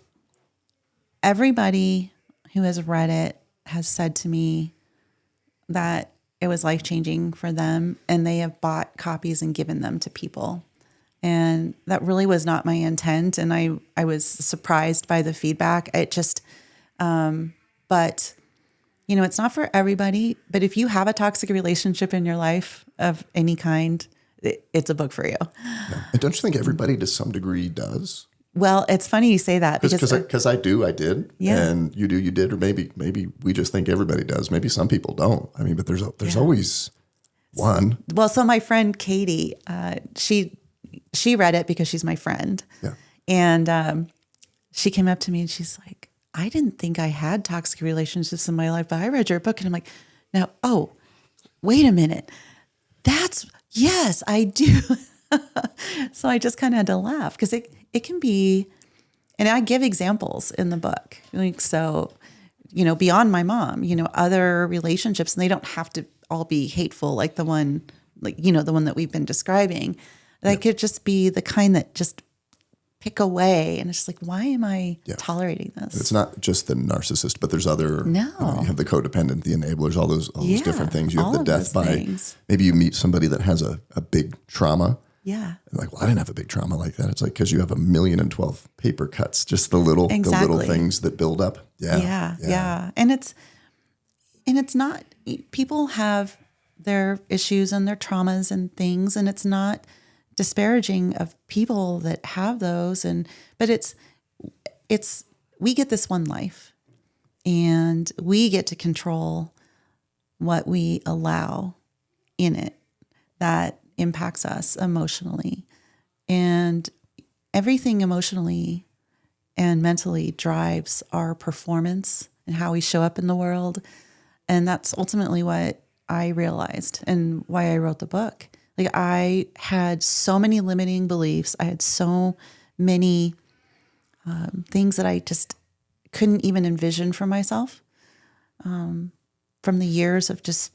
everybody who has read it has said to me that it was life-changing for them, and they have bought copies and given them to people. And that really was not my intent. And I was surprised by the feedback. It just, but you know, it's not for everybody, but if you have a toxic relationship in your life of any kind, it's a book for you. Yeah. And don't you think everybody to some degree does? Well, it's funny you say that because I did, yeah. And you did, or maybe we just think everybody does. Maybe some people don't. I mean, but there's always one. Well, so my friend Katie, she read it because she's my friend, yeah, and she came up to me and she's like, "I didn't think I had toxic relationships in my life, but I read your book," and I'm like, "Now, wait a minute, yes, I do." So I just kind of had to laugh because it can be, and I give examples in the book. Like, so, you know, beyond my mom, you know, other relationships, and they don't have to all be hateful like the one that we've been describing. That could just be the kind that just pick away. And it's just like, why am I tolerating this? And it's not just the narcissist, but there's other, you have the codependent, the enablers, all those different things. You have the death by, maybe you meet somebody that has a big trauma. Yeah. And like, well, I didn't have a big trauma like that. It's like, because you have 1,012 paper cuts, just the little things that build up. Yeah. And it's not, people have their issues and their traumas and things, and it's not disparaging of people that have those. But it's, we get this one life, and we get to control what we allow in it that impacts us emotionally, and everything emotionally and mentally drives our performance and how we show up in the world. And that's ultimately what I realized and why I wrote the book. Like, I had so many limiting beliefs. I had so many things that I just couldn't even envision for myself, from the years of just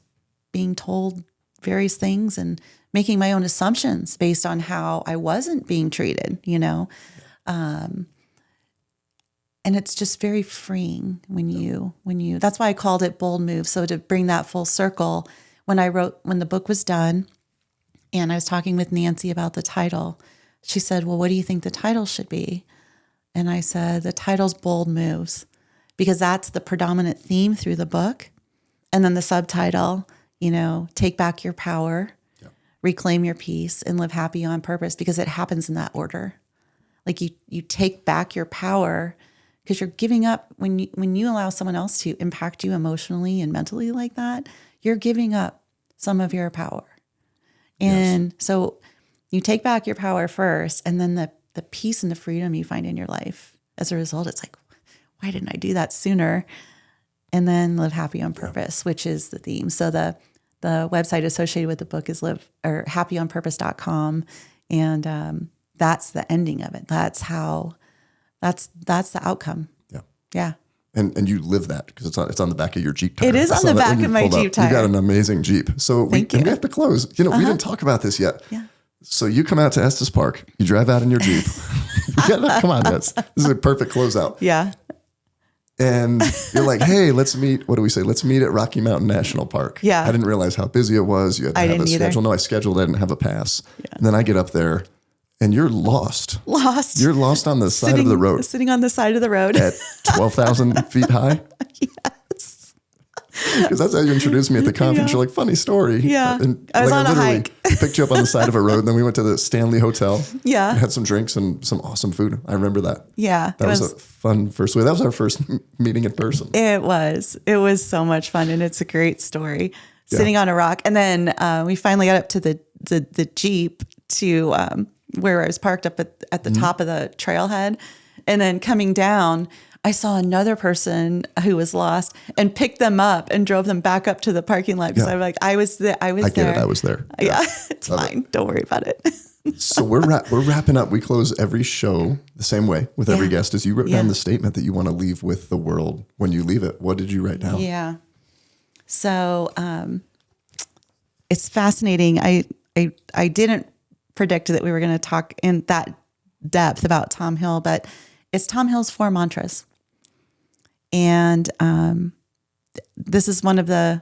being told various things and making my own assumptions based on how I wasn't being treated, you know? And it's just very freeing when you, that's why I called it Bold Move. So to bring that full circle, when the book was done and I was talking with Nancy about the title, she said, "Well, what do you think the title should be?" And I said, "The title's Bold Moves," because that's the predominant theme through the book. And then the subtitle, you know, Take Back Your Power, reclaim your peace, and live happy on purpose, because it happens in that order. Like, you take back your power because you're giving up when you allow someone else to impact you emotionally and mentally like that, you're giving up some of your power. And so you take back your power first, and then the peace and the freedom you find in your life as a result, it's like, why didn't I do that sooner? And then live happy on purpose, which is the theme. So the website associated with the book is happyonpurpose.com. And that's the ending of it. That's the outcome. Yeah. Yeah. And you live that because it's on the back of your Jeep tire. It is on the back of my Jeep tire. You got an amazing Jeep. So we have to close. You know, we didn't talk about this yet. Yeah. So you come out to Estes Park, you drive out in your Jeep. Come on, this is a perfect closeout. Yeah. And you're like, hey, let's meet. What do we say? Let's meet at Rocky Mountain National Park. Yeah. I didn't realize how busy it was. You had to have a schedule. No, I scheduled. I didn't have a pass. Yeah. And then I get up there and you're lost. You're lost on the side of the road. Sitting on the side of the road. At 12,000 feet high. Yes. Because that's how you introduced me at the conference. You're like, funny story. Yeah. And I was on a hike. Picked you up on the side of a road. And then we went to the Stanley Hotel. Yeah. And had some drinks and some awesome food. I remember that. Yeah. That was a fun first way. That was our first meeting in person. It was. It was so much fun. And it's a great story. Sitting on a rock. And then we finally got up to the Jeep to where I was parked up at the top of the trailhead. And then coming down, I saw another person who was lost and picked them up and drove them back up to the parking lot because I'm like, I was there. I get it. I was there. Yeah, it's fine. Don't worry about it. So we're wrapping up. We close every show the same way with every guest. As you wrote down the statement that you want to leave with the world when you leave it. What did you write down? Yeah. So it's fascinating. I didn't predict that we were going to talk in that depth about Tom Hill, but it's Tom Hill's 4 mantras. And this is one of the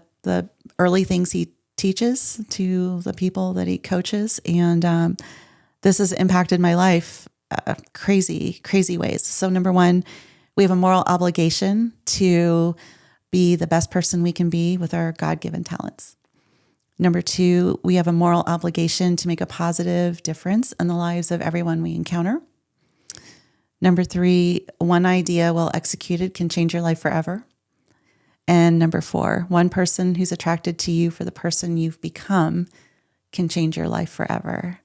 early things he teaches to the people that he coaches. And this has impacted my life crazy ways. So number 1, we have a moral obligation to be the best person we can be with our God-given talents. Number 2, we have a moral obligation to make a positive difference in the lives of everyone we encounter. Number 3, one idea well executed can change your life forever. And number 4, one person who's attracted to you for the person you've become can change your life forever.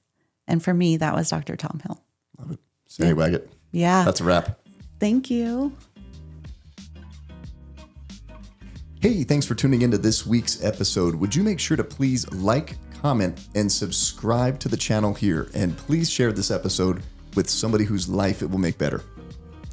And for me, that was Dr. Tom Hill. Love it. Sandy Waggett. Yeah. That's a wrap. Thank you. Hey, thanks for tuning into this week's episode. Would you make sure to please like, comment, and subscribe to the channel here? And please share this episode with somebody whose life it will make better.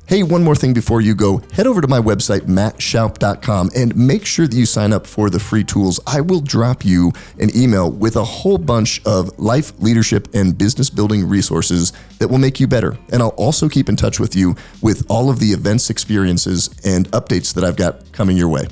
Hey, one more thing before you go. Head over to my website, mattshoup.com, and make sure that you sign up for the free tools. I will drop you an email with a whole bunch of life, leadership, and business building resources that will make you better. And I'll also keep in touch with you with all of the events, experiences, and updates that I've got coming your way.